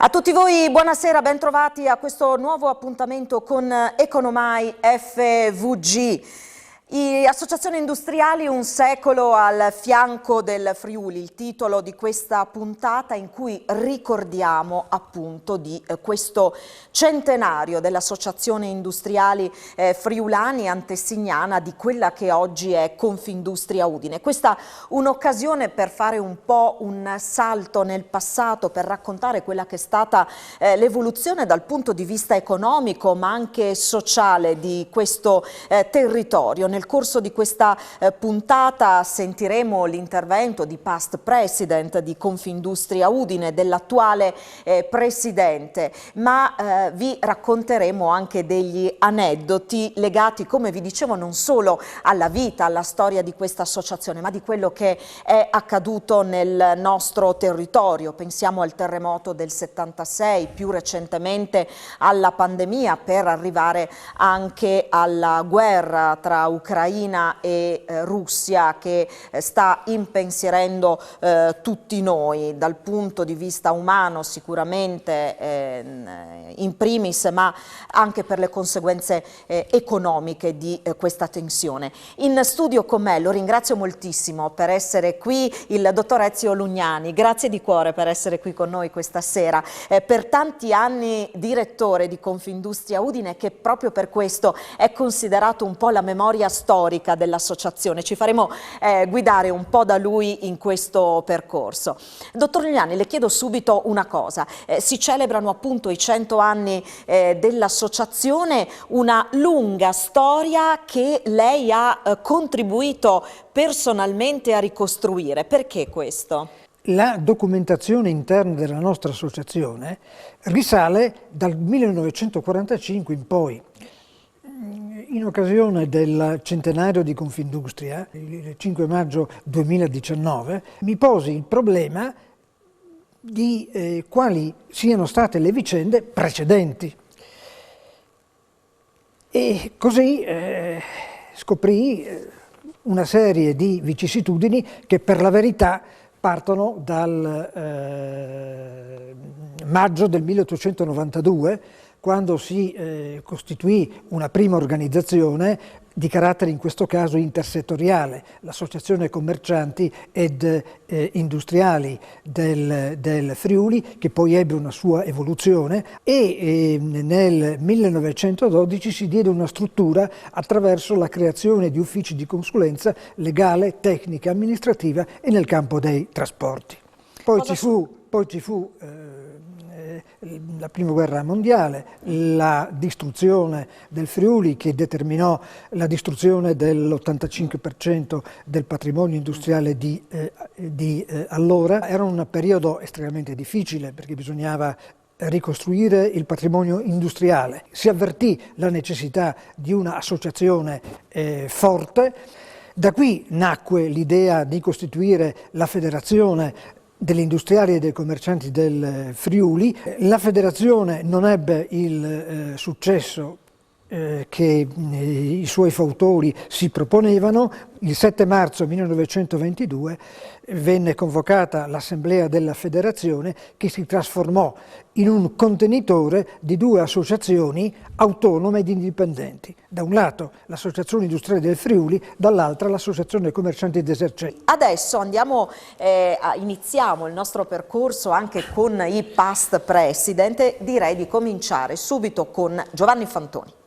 A tutti voi buonasera, bentrovati a questo nuovo appuntamento con Economai FVG. Associazioni industriali, un secolo al fianco del Friuli, il titolo di questa puntata in cui ricordiamo appunto di questo centenario dell'Associazione Industriali Friulani Antesignana, di quella che oggi è Confindustria Udine. Questa un'occasione per fare un po' un salto nel passato, per raccontare quella che è stata l'evoluzione dal punto di vista economico ma anche sociale di questo territorio. Nel corso di questa puntata sentiremo l'intervento di past president di Confindustria Udine, dell'attuale presidente, ma vi racconteremo anche degli aneddoti legati, come vi dicevo, non solo alla vita, alla storia di questa associazione, ma di quello che è accaduto nel nostro territorio. Pensiamo al terremoto del 76, più recentemente alla pandemia, per arrivare anche alla guerra tra Ucraina e Russia, che sta impensierendo tutti noi dal punto di vista umano, sicuramente in primis, ma anche per le conseguenze economiche di questa tensione. In studio con me, lo ringrazio moltissimo per essere qui, il dottor Ezio Lugnani. Grazie di cuore per essere qui con noi questa sera. Per tanti anni direttore di Confindustria Udine, che proprio per questo è considerato un po' la memoria storica dell'associazione. Ci faremo guidare un po' da lui in questo percorso. Dottor Lugnani, le chiedo subito una cosa. Si celebrano appunto i 100 anni dell'associazione, una lunga storia che lei ha contribuito personalmente a ricostruire. Perché questo? La documentazione interna della nostra associazione risale dal 1945 in poi. In occasione del centenario di Confindustria, il 5 maggio 2019, mi posi il problema di quali siano state le vicende precedenti. E così scoprì una serie di vicissitudini che per la verità partono dal maggio del 1892, quando si costituì una prima organizzazione di carattere in questo caso intersettoriale, l'Associazione Commercianti ed Industriali del Friuli, che poi ebbe una sua evoluzione, e nel 1912 si diede una struttura attraverso la creazione di uffici di consulenza legale, tecnica, amministrativa e nel campo dei trasporti. Poi ci fu la prima guerra mondiale, la distruzione del Friuli, che determinò la distruzione dell'85% del patrimonio industriale di allora. Era un periodo estremamente difficile perché bisognava ricostruire il patrimonio industriale. Si avvertì la necessità di un'associazione forte. Da qui nacque l'idea di costituire la federazione degli industriali e dei commercianti del Friuli. La federazione non ebbe il successo che i suoi fautori si proponevano. Il 7 marzo 1922 venne convocata l'assemblea della federazione, che si trasformò in un contenitore di due associazioni autonome ed indipendenti. Da un lato l'Associazione Industriale del Friuli, dall'altra l'Associazione Commercianti ed Esercenti. Adesso iniziamo il nostro percorso anche con i past president. Direi di cominciare subito con Giovanni Fantoni.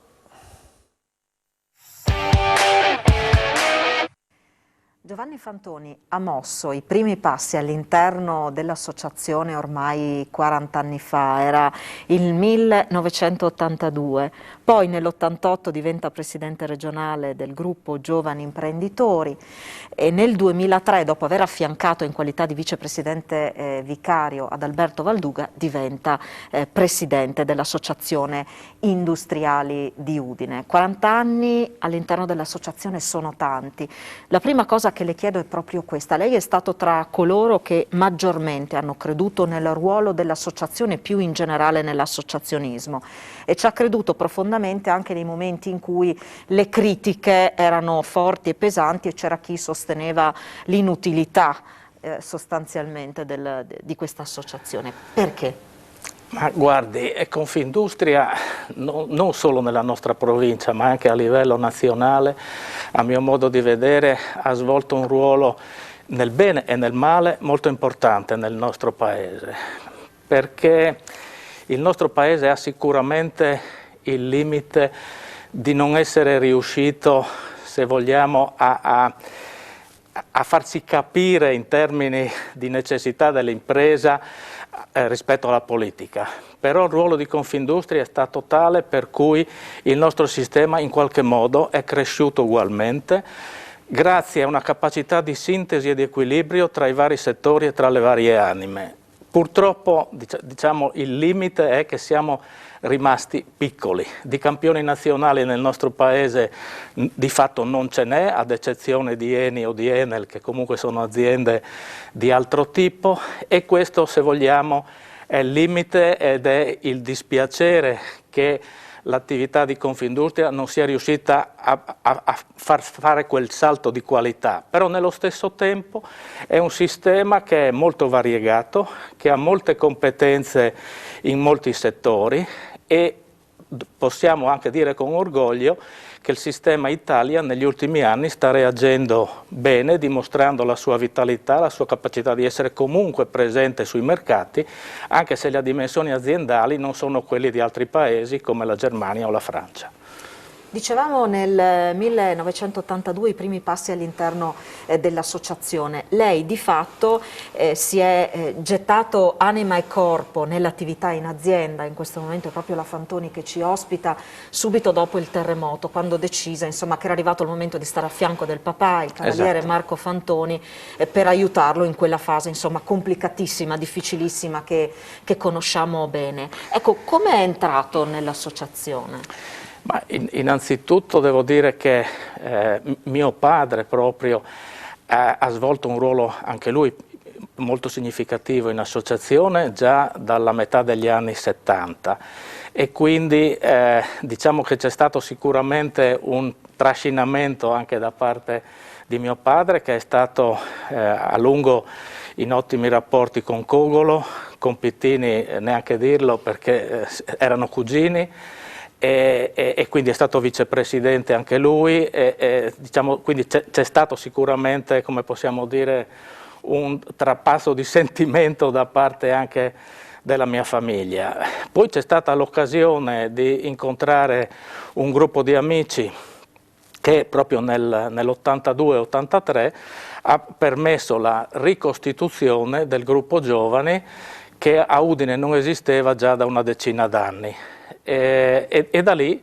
Giovanni Fantoni ha mosso i primi passi all'interno dell'associazione ormai 40 anni fa, era il 1982, poi nell'88 diventa presidente regionale del gruppo Giovani Imprenditori e nel 2003, dopo aver affiancato in qualità di vicepresidente vicario ad Alberto Valduga, diventa presidente dell'Associazione Industriali di Udine. 40 anni all'interno dell'associazione sono tanti. La prima cosa che le chiedo è proprio questa. Lei è stato tra coloro che maggiormente hanno creduto nel ruolo dell'associazione, più in generale nell'associazionismo, e ci ha creduto profondamente anche nei momenti in cui le critiche erano forti e pesanti e c'era chi sosteneva l'inutilità sostanzialmente di questa associazione. Perché? Ma guardi, Confindustria non solo nella nostra provincia, ma anche a livello nazionale, a mio modo di vedere, ha svolto un ruolo nel bene e nel male molto importante nel nostro Paese, perché il nostro Paese ha sicuramente il limite di non essere riuscito, se vogliamo, a farsi capire in termini di necessità dell'impresa rispetto alla politica. Però il ruolo di Confindustria è stato tale per cui il nostro sistema in qualche modo è cresciuto ugualmente, grazie a una capacità di sintesi e di equilibrio tra i vari settori e tra le varie anime. Purtroppo, diciamo, il limite è che siamo rimasti piccoli. Di campioni nazionali nel nostro Paese di fatto non ce n'è, ad eccezione di Eni o di Enel, che comunque sono aziende di altro tipo, e questo, se vogliamo, è il limite ed è il dispiacere che l'attività di Confindustria non sia riuscita a far fare quel salto di qualità, però nello stesso tempo è un sistema che è molto variegato, che ha molte competenze in molti settori e possiamo anche dire con orgoglio che il sistema Italia negli ultimi anni sta reagendo bene, dimostrando la sua vitalità, la sua capacità di essere comunque presente sui mercati, anche se le dimensioni aziendali non sono quelle di altri paesi come la Germania o la Francia. Dicevamo nel 1982 i primi passi all'interno dell'associazione. Lei di fatto si è gettato anima e corpo nell'attività in azienda, in questo momento è proprio la Fantoni che ci ospita, subito dopo il terremoto, quando decise insomma, che era arrivato il momento di stare a fianco del papà, il cavaliere Marco Fantoni, per aiutarlo in quella fase insomma, complicatissima, difficilissima che conosciamo bene. Ecco, come è entrato nell'associazione? Ma innanzitutto devo dire che mio padre proprio ha svolto un ruolo anche lui molto significativo in associazione già dalla metà degli anni 70 e quindi diciamo che c'è stato sicuramente un trascinamento anche da parte di mio padre che è stato a lungo in ottimi rapporti con Cogolo, con Pittini neanche dirlo perché erano cugini. E quindi è stato vicepresidente anche lui, diciamo, quindi c'è stato sicuramente, come possiamo dire, un trapasso di sentimento da parte anche della mia famiglia. Poi c'è stata l'occasione di incontrare un gruppo di amici che proprio nell'82-83 ha permesso la ricostituzione del gruppo giovani che a Udine non esisteva già da una decina d'anni. E da lì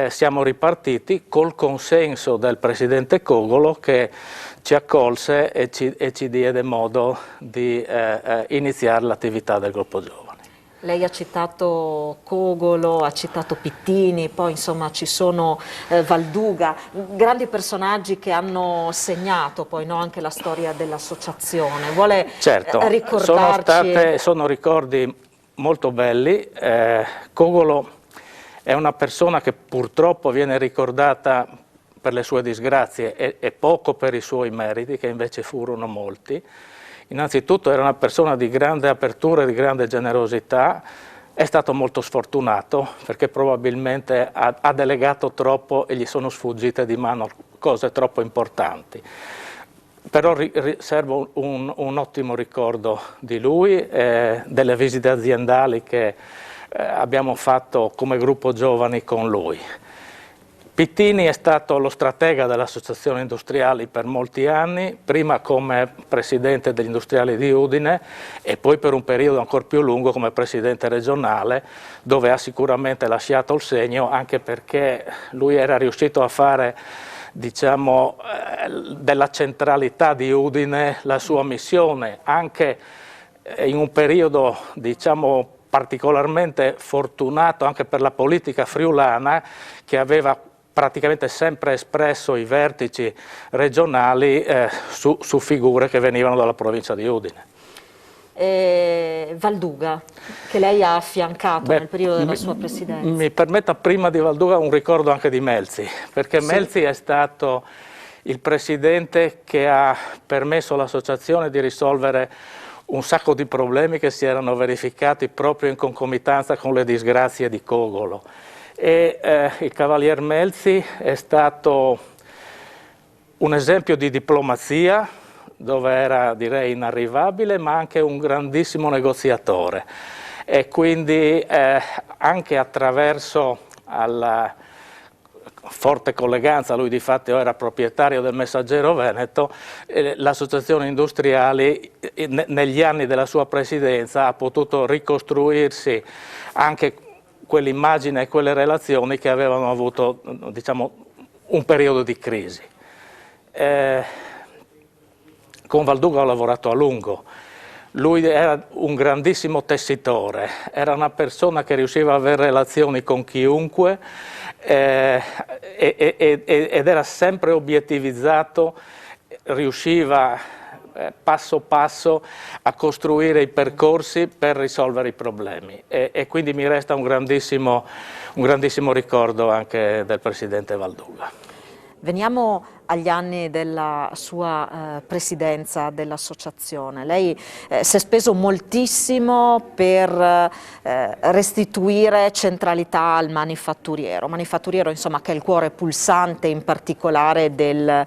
siamo ripartiti col consenso del presidente Cogolo che ci accolse e ci diede modo di iniziare l'attività del gruppo giovani. Lei ha citato Cogolo, ha citato Pittini, poi insomma ci sono Valduga, grandi personaggi che hanno segnato poi no, anche la storia dell'associazione. Vuole ricordarci? Sono ricordi molto belli. Cogolo è una persona che purtroppo viene ricordata per le sue disgrazie e poco per i suoi meriti, che invece furono molti. Innanzitutto era una persona di grande apertura e di grande generosità, è stato molto sfortunato perché probabilmente ha delegato troppo e gli sono sfuggite di mano cose troppo importanti. Però serve un ottimo ricordo di lui, delle visite aziendali che abbiamo fatto come gruppo giovani con lui. Pittini è stato lo stratega delle associazioni industriali per molti anni, prima come presidente degli industriali di Udine e poi per un periodo ancora più lungo come presidente regionale, dove ha sicuramente lasciato il segno anche perché lui era riuscito a fare diciamo, della centralità di Udine la sua missione, anche in un periodo diciamo, particolarmente fortunato anche per la politica friulana che aveva praticamente sempre espresso i vertici regionali su figure che venivano dalla provincia di Udine. Valduga, che lei ha affiancato nel periodo della sua presidenza. Mi permetta prima di Valduga un ricordo anche di Melzi, perché sì. Melzi è stato il presidente che ha permesso all'associazione di risolvere un sacco di problemi che si erano verificati proprio in concomitanza con le disgrazie di Cogolo. E il Cavalier Melzi è stato un esempio di diplomazia, dove era, direi, inarrivabile, ma anche un grandissimo negoziatore. E quindi anche attraverso la forte colleganza, lui di fatto era proprietario del Messaggero Veneto, l'associazione industriali negli anni della sua presidenza ha potuto ricostruirsi anche quell'immagine e quelle relazioni che avevano avuto, diciamo, un periodo di crisi. Con Valduga ho lavorato a lungo. Lui era un grandissimo tessitore, era una persona che riusciva ad avere relazioni con chiunque ed era sempre obiettivizzato, riusciva passo passo a costruire i percorsi per risolvere i problemi e quindi mi resta un grandissimo ricordo anche del presidente Valduga. Veniamo agli anni della sua presidenza dell'associazione. Lei si è speso moltissimo per restituire centralità al manifatturiero insomma, che è il cuore pulsante in particolare del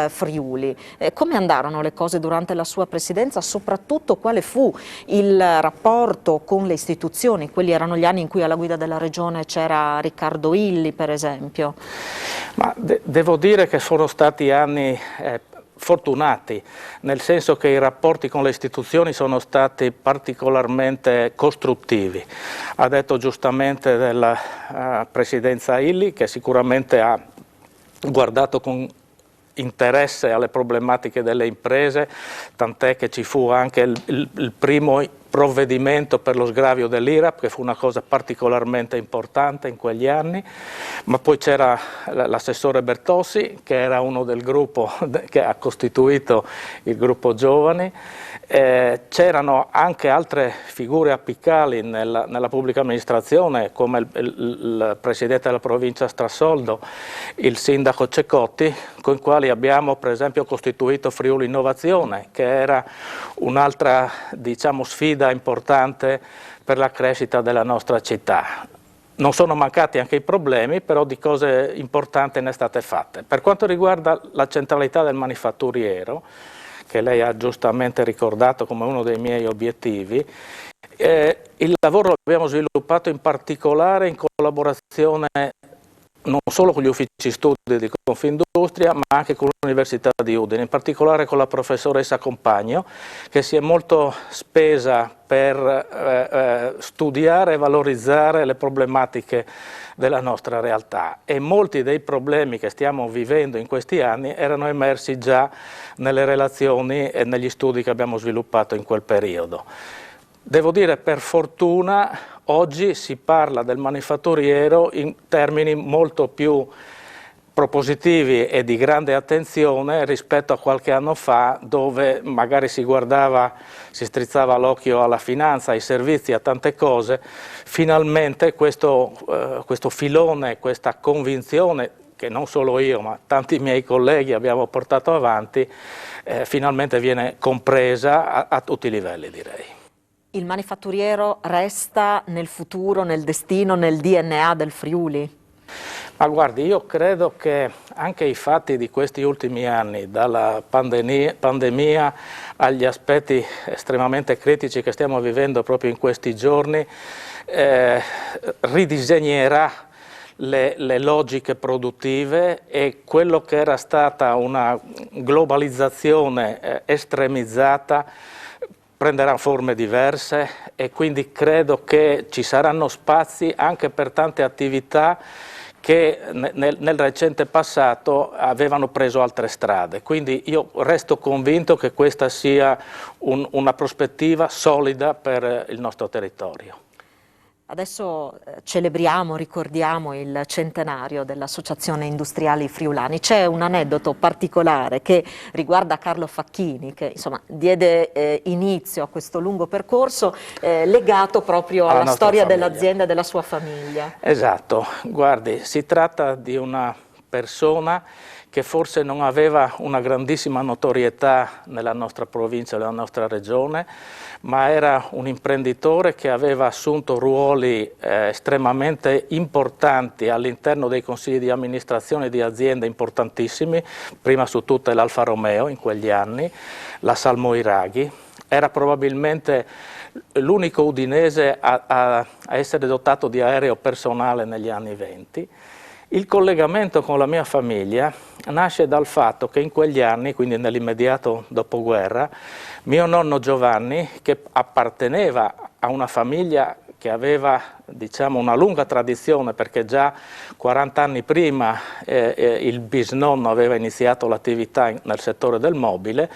Friuli. Come andarono le cose durante la sua presidenza? Soprattutto quale fu il rapporto con le istituzioni? Quelli erano gli anni in cui alla guida della regione c'era Riccardo Illy, per esempio. Ma devo dire che sono stati anni fortunati, nel senso che i rapporti con le istituzioni sono stati particolarmente costruttivi. Ha detto giustamente della presidenza Illy, che sicuramente ha guardato con interesse alle problematiche delle imprese, tant'è che ci fu anche il primo provvedimento per lo sgravio dell'IRAP, che fu una cosa particolarmente importante in quegli anni, ma poi c'era l'assessore Bertossi, che era uno del gruppo che ha costituito il gruppo Giovani. C'erano anche altre figure apicali nella pubblica amministrazione, come il presidente della provincia Strassoldo, il sindaco Cecotti, con i quali abbiamo per esempio costituito Friuli Innovazione, che era un'altra, diciamo, sfida importante per la crescita della nostra città. Non sono mancati anche i problemi, però di cose importanti ne state fatte. Per quanto riguarda la centralità del manifatturiero, che lei ha giustamente ricordato come uno dei miei obiettivi, il lavoro lo abbiamo sviluppato in particolare in collaborazione non solo con gli uffici studi di Confindustria, ma anche con l'Università di Udine, in particolare con la professoressa Compagno, che si è molto spesa per studiare e valorizzare le problematiche della nostra realtà, e molti dei problemi che stiamo vivendo in questi anni erano emersi già nelle relazioni e negli studi che abbiamo sviluppato in quel periodo. Devo dire, per fortuna, oggi si parla del manifatturiero in termini molto più propositivi e di grande attenzione rispetto a qualche anno fa, dove magari si guardava, si strizzava l'occhio alla finanza, ai servizi, a tante cose. Finalmente questo filone, questa convinzione, che non solo io ma tanti miei colleghi abbiamo portato avanti, finalmente viene compresa a tutti i livelli, direi. Il manifatturiero resta nel futuro, nel destino, nel DNA del Friuli? Ma guardi, io credo che anche i fatti di questi ultimi anni, dalla pandemia agli aspetti estremamente critici che stiamo vivendo proprio in questi giorni, ridisegnerà le logiche produttive, e quello che era stata una globalizzazione estremizzata prenderà forme diverse, e quindi credo che ci saranno spazi anche per tante attività che nel recente passato avevano preso altre strade. Quindi io resto convinto che questa sia una prospettiva solida per il nostro territorio. Adesso celebriamo, ricordiamo il centenario dell'Associazione Industriali Friulani. C'è un aneddoto particolare che riguarda Carlo Facchini, che insomma diede inizio a questo lungo percorso legato proprio alla storia dell'azienda e della sua famiglia. Esatto, guardi, si tratta di una persona che forse non aveva una grandissima notorietà nella nostra provincia, nella nostra regione, ma era un imprenditore che aveva assunto ruoli estremamente importanti all'interno dei consigli di amministrazione di aziende importantissimi, prima su tutte l'Alfa Romeo in quegli anni, la Salmoiraghi. Era probabilmente l'unico udinese a essere dotato di aereo personale negli anni '20. Il collegamento con la mia famiglia nasce dal fatto che in quegli anni, quindi nell'immediato dopoguerra, mio nonno Giovanni, che apparteneva a una famiglia che aveva, diciamo, una lunga tradizione, perché già 40 anni prima il bisnonno aveva iniziato l'attività nel settore del mobile,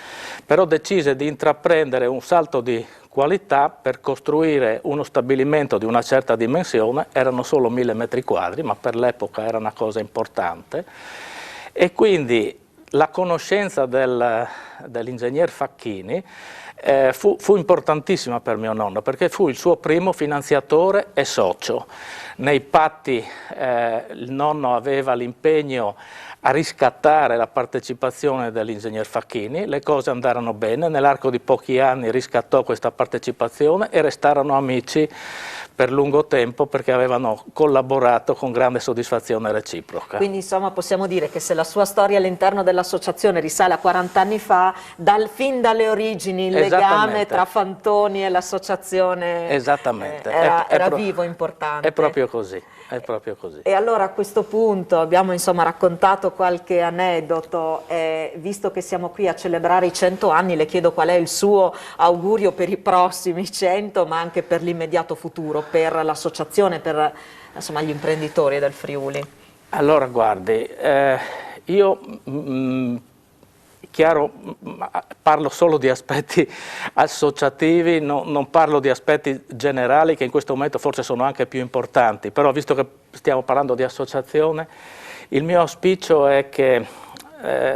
però decise di intraprendere un salto di qualità per costruire uno stabilimento di una certa dimensione. Erano solo 1000 metri quadri, ma per l'epoca era una cosa importante, e quindi la conoscenza dell'ingegner Facchini fu importantissima per mio nonno, perché fu il suo primo finanziatore e socio. Nei patti il nonno aveva l'impegno a riscattare la partecipazione dell'ingegner Facchini, le cose andarono bene, nell'arco di pochi anni riscattò questa partecipazione e restarono amici per lungo tempo, perché avevano collaborato con grande soddisfazione reciproca. Quindi insomma possiamo dire che se la sua storia all'interno dell'associazione risale a 40 anni fa, fin dalle origini il legame tra Fantoni e l'associazione era vivo, importante. È proprio così. È proprio così. E allora a questo punto abbiamo insomma raccontato qualche aneddoto, visto che siamo qui a celebrare i 100 anni, le chiedo qual è il suo augurio per i prossimi 100, ma anche per l'immediato futuro, per l'associazione, per insomma, gli imprenditori del Friuli. Allora guardi, io chiaro, parlo solo di aspetti associativi, non parlo di aspetti generali che in questo momento forse sono anche più importanti, però visto che stiamo parlando di associazione, il mio auspicio è che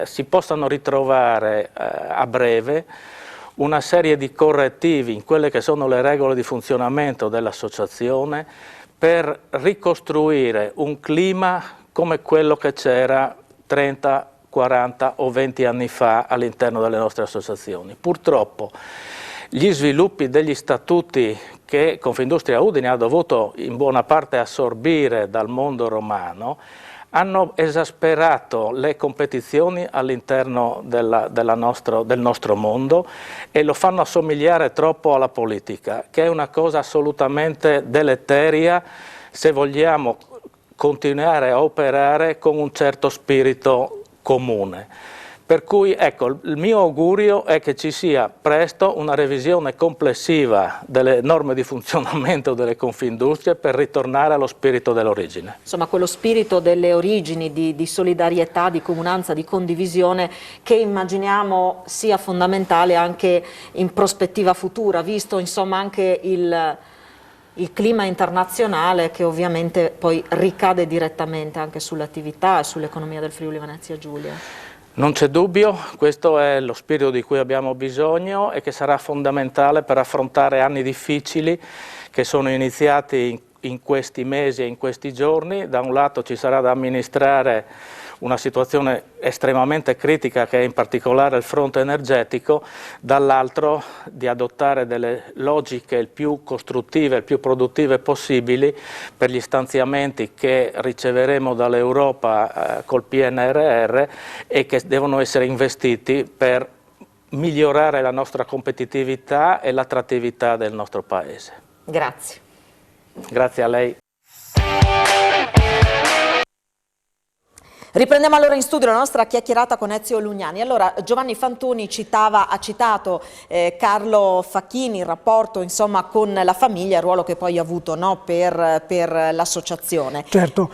si possano ritrovare a breve una serie di correttivi in quelle che sono le regole di funzionamento dell'associazione per ricostruire un clima come quello che c'era 30, 40 o 20 anni fa all'interno delle nostre associazioni. Purtroppo gli sviluppi degli statuti che Confindustria Udine ha dovuto in buona parte assorbire dal mondo romano hanno esasperato le competizioni all'interno del nostro mondo e lo fanno assomigliare troppo alla politica, che è una cosa assolutamente deleteria se vogliamo continuare a operare con un certo spirito comune. Per cui ecco, il mio augurio è che ci sia presto una revisione complessiva delle norme di funzionamento delle Confindustrie per ritornare allo spirito dell'origine. Insomma, quello spirito delle origini di solidarietà, di comunanza, di condivisione che immaginiamo sia fondamentale anche in prospettiva futura, visto insomma anche il clima internazionale che ovviamente poi ricade direttamente anche sull'attività e sull'economia del Friuli Venezia Giulia. Non c'è dubbio, questo è lo spirito di cui abbiamo bisogno e che sarà fondamentale per affrontare anni difficili che sono iniziati in questi mesi e in questi giorni. Da un lato ci sarà da amministrare una situazione estremamente critica che è in particolare il fronte energetico, dall'altro di adottare delle logiche il più costruttive, il più produttive possibili per gli stanziamenti che riceveremo dall'Europa col PNRR e che devono essere investiti per migliorare la nostra competitività e l'attrattività del nostro Paese. Grazie. Grazie a lei. Riprendiamo allora in studio la nostra chiacchierata con Ezio Lugnani. Allora, Giovanni Fantoni ha citato Carlo Facchini, il rapporto insomma con la famiglia, il ruolo che poi ha avuto, no, per l'associazione. Certo,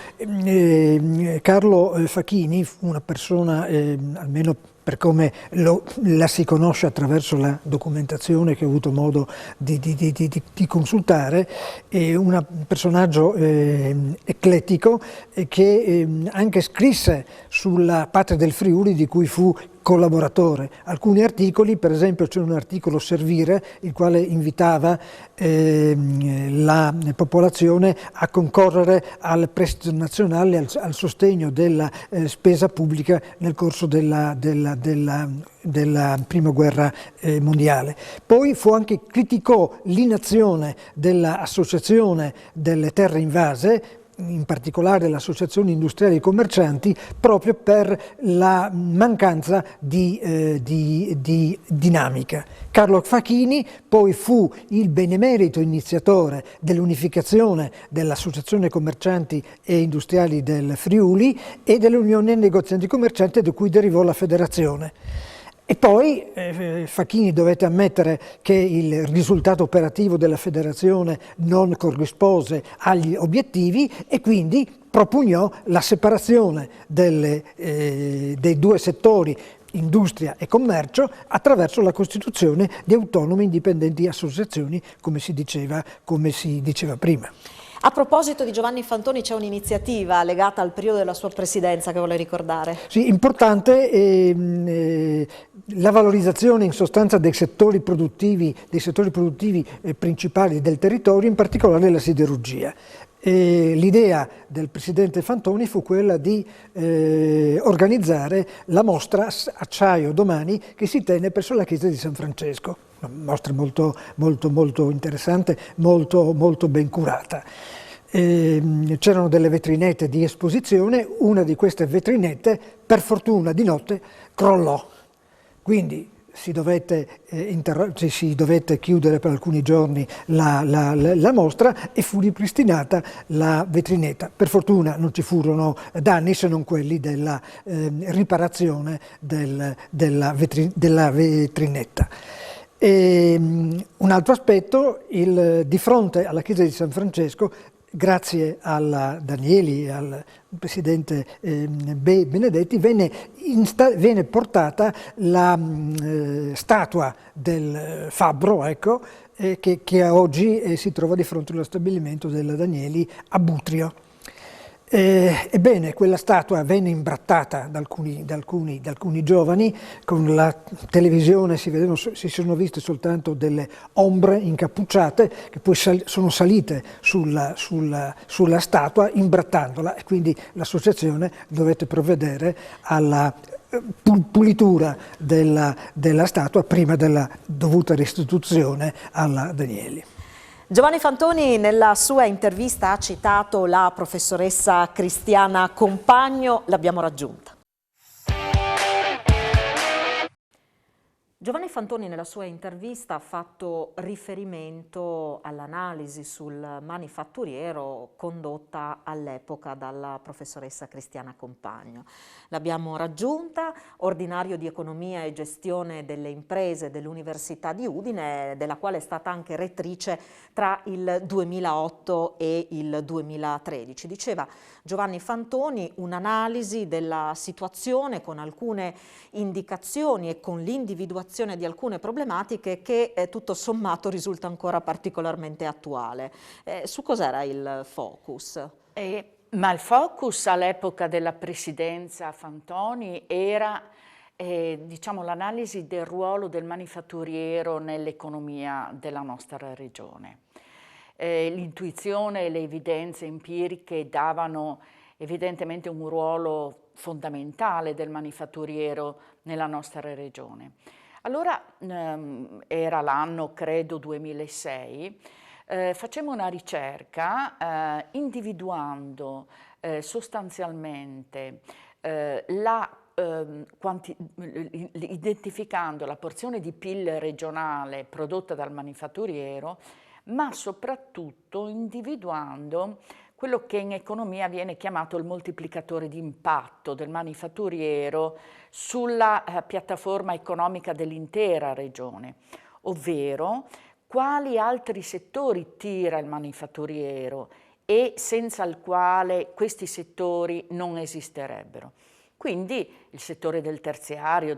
Carlo Facchini fu una persona, almeno per come la si conosce attraverso la documentazione che ho avuto modo di consultare, è un personaggio eclettico che anche scrisse sulla Patria del Friuli, di cui fu collaboratore. Alcuni articoli, per esempio c'è un articolo Servire, il quale invitava la popolazione a concorrere al prestito nazionale, al sostegno della spesa pubblica nel corso della prima guerra mondiale. Poi criticò l'inazione dell'Associazione delle Terre Invase, in particolare l'Associazione Industriali e Commercianti, proprio per la mancanza di dinamica. Carlo Facchini poi fu il benemerito iniziatore dell'unificazione dell'Associazione Commercianti e Industriali del Friuli e dell'Unione Negozianti Commercianti, da cui derivò la federazione. E poi Facchini dovette ammettere che il risultato operativo della federazione non corrispose agli obiettivi e quindi propugnò la separazione dei due settori, industria e commercio, attraverso la costituzione di autonome indipendenti associazioni, come si diceva prima. A proposito di Giovanni Fantoni, c'è un'iniziativa legata al periodo della sua presidenza che vuole ricordare. Sì, importante la valorizzazione in sostanza dei settori produttivi principali del territorio, in particolare la siderurgia. L'idea del presidente Fantoni fu quella di organizzare la mostra Acciaio Domani, che si tenne presso la chiesa di San Francesco. Una mostra molto interessante, molto ben curata. C'erano delle vetrinette di esposizione, una di queste vetrinette, per fortuna di notte, crollò. Quindi si dovette chiudere per alcuni giorni la mostra e fu ripristinata la vetrinetta. Per fortuna non ci furono danni, se non quelli della riparazione della vetrinetta. Un altro aspetto, di fronte alla chiesa di San Francesco, grazie alla Danieli e al presidente Benedetti, venne portata la statua del fabbro, ecco, che oggi si trova di fronte allo stabilimento della Danieli a Butrio. Ebbene, quella statua venne imbrattata da alcuni giovani. Con la televisione si sono viste soltanto delle ombre incappucciate che poi sono salite sulla statua imbrattandola, e quindi l'associazione dovette provvedere alla pulitura della statua prima della dovuta restituzione alla Danieli. Giovanni Fantoni nella sua intervista ha citato la professoressa Cristiana Compagno, l'abbiamo raggiunta. Giovanni Fantoni nella sua intervista ha fatto riferimento all'analisi sul manifatturiero condotta all'epoca dalla professoressa Cristiana Compagno. L'abbiamo raggiunta, ordinario di economia e gestione delle imprese dell'Università di Udine, della quale è stata anche rettrice tra il 2008 e il 2013. Diceva Giovanni Fantoni un'analisi della situazione con alcune indicazioni e con l'individuazione di alcune problematiche che tutto sommato risulta ancora particolarmente attuale. Su cos'era il focus? Ma il focus all'epoca della presidenza Fantoni era diciamo, l'analisi del ruolo del manifatturiero nell'economia della nostra regione. L'intuizione e le evidenze empiriche davano evidentemente un ruolo fondamentale del manifatturiero nella nostra regione. Allora era l'anno, credo, 2006, facemmo una ricerca individuando sostanzialmente identificando la porzione di PIL regionale prodotta dal manifatturiero, ma soprattutto individuando quello che in economia viene chiamato il moltiplicatore di impatto del manifatturiero sulla piattaforma economica dell'intera regione, ovvero quali altri settori tira il manifatturiero e senza il quale questi settori non esisterebbero. Quindi il settore del terziario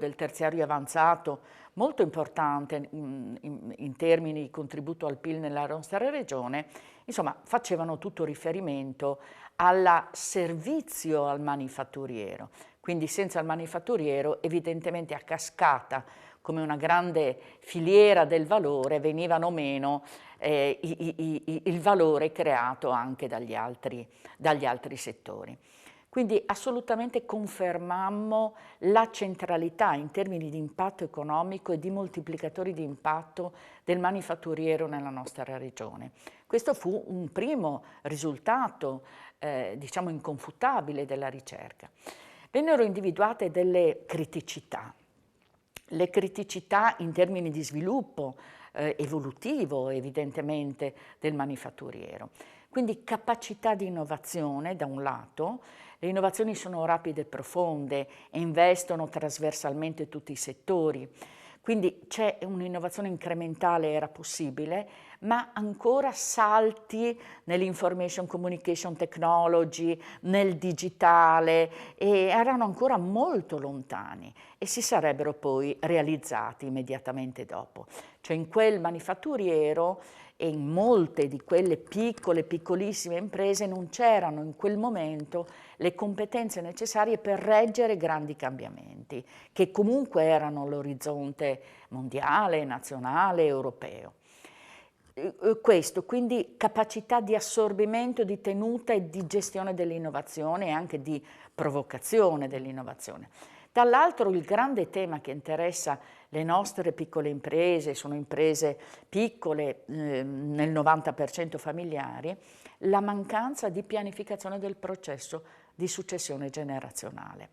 avanzato, molto importante in termini di contributo al PIL nella nostra regione, insomma facevano tutto riferimento al servizio al manifatturiero. Quindi senza il manifatturiero evidentemente a cascata, come una grande filiera del valore, venivano meno il valore creato anche dagli altri settori. Quindi assolutamente confermammo la centralità in termini di impatto economico e di moltiplicatori di impatto del manifatturiero nella nostra regione. Questo fu un primo risultato, diciamo, inconfutabile della ricerca. Vennero individuate delle criticità. Le criticità in termini di sviluppo evolutivo, evidentemente, del manifatturiero. Quindi capacità di innovazione da un lato. Le innovazioni sono rapide e profonde e investono trasversalmente tutti i settori. Quindi c'è un'innovazione incrementale, era possibile, ma ancora salti nell'information communication technology, nel digitale, e erano ancora molto lontani e si sarebbero poi realizzati immediatamente dopo. Cioè in quel manifatturiero e in molte di quelle piccolissime imprese non c'erano in quel momento le competenze necessarie per reggere grandi cambiamenti, che comunque erano l'orizzonte mondiale, nazionale, europeo. Questo, quindi capacità di assorbimento, di tenuta e di gestione dell'innovazione e anche di provocazione dell'innovazione. Dall'altro il grande tema che interessa le nostre piccole imprese, sono imprese piccole, nel 90% familiari, la mancanza di pianificazione del processo di successione generazionale.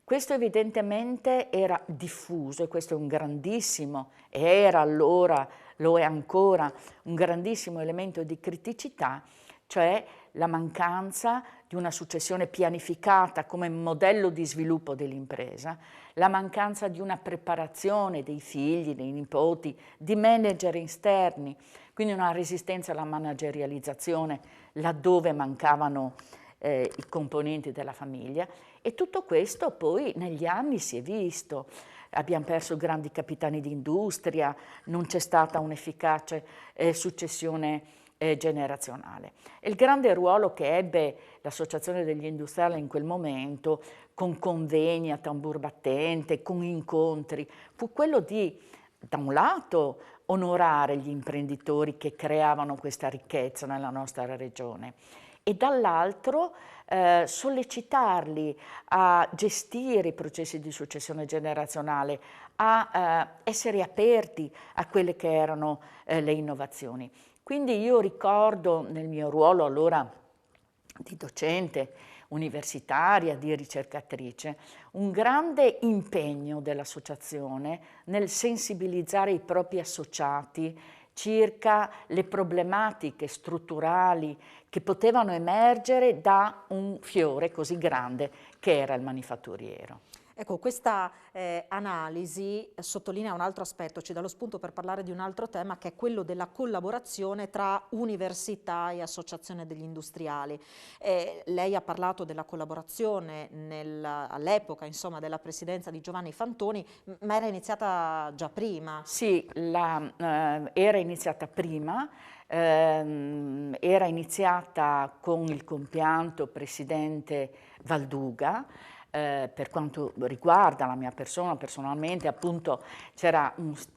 Questo evidentemente era diffuso e questo è un grandissimo, era allora, lo è ancora, un grandissimo elemento di criticità, cioè la mancanza di una successione pianificata come modello di sviluppo dell'impresa, la mancanza di una preparazione dei figli, dei nipoti, di manager esterni, quindi una resistenza alla managerializzazione laddove mancavano i componenti della famiglia, e tutto questo poi negli anni si è visto. Abbiamo perso grandi capitani di industria, non c'è stata un'efficace successione generazionale. E il grande ruolo che ebbe l'Associazione degli Industriali in quel momento, con convegni a tambur battente, con incontri, fu quello di, da un lato, onorare gli imprenditori che creavano questa ricchezza nella nostra regione e dall'altro sollecitarli a gestire i processi di successione generazionale, a essere aperti a quelle che erano le innovazioni. Quindi io ricordo nel mio ruolo allora di docente universitaria, di ricercatrice, un grande impegno dell'associazione nel sensibilizzare i propri associati circa le problematiche strutturali che potevano emergere da un fiore così grande che era il manifatturiero. Ecco, questa analisi sottolinea un altro aspetto, ci dà lo spunto per parlare di un altro tema che è quello della collaborazione tra università e associazione degli industriali. Lei ha parlato della collaborazione all'epoca, insomma, della presidenza di Giovanni Fantoni, ma era iniziata già prima? Sì, era iniziata prima. Era iniziata con il compianto presidente Valduga. Per quanto riguarda la mia persona, personalmente, appunto, c'era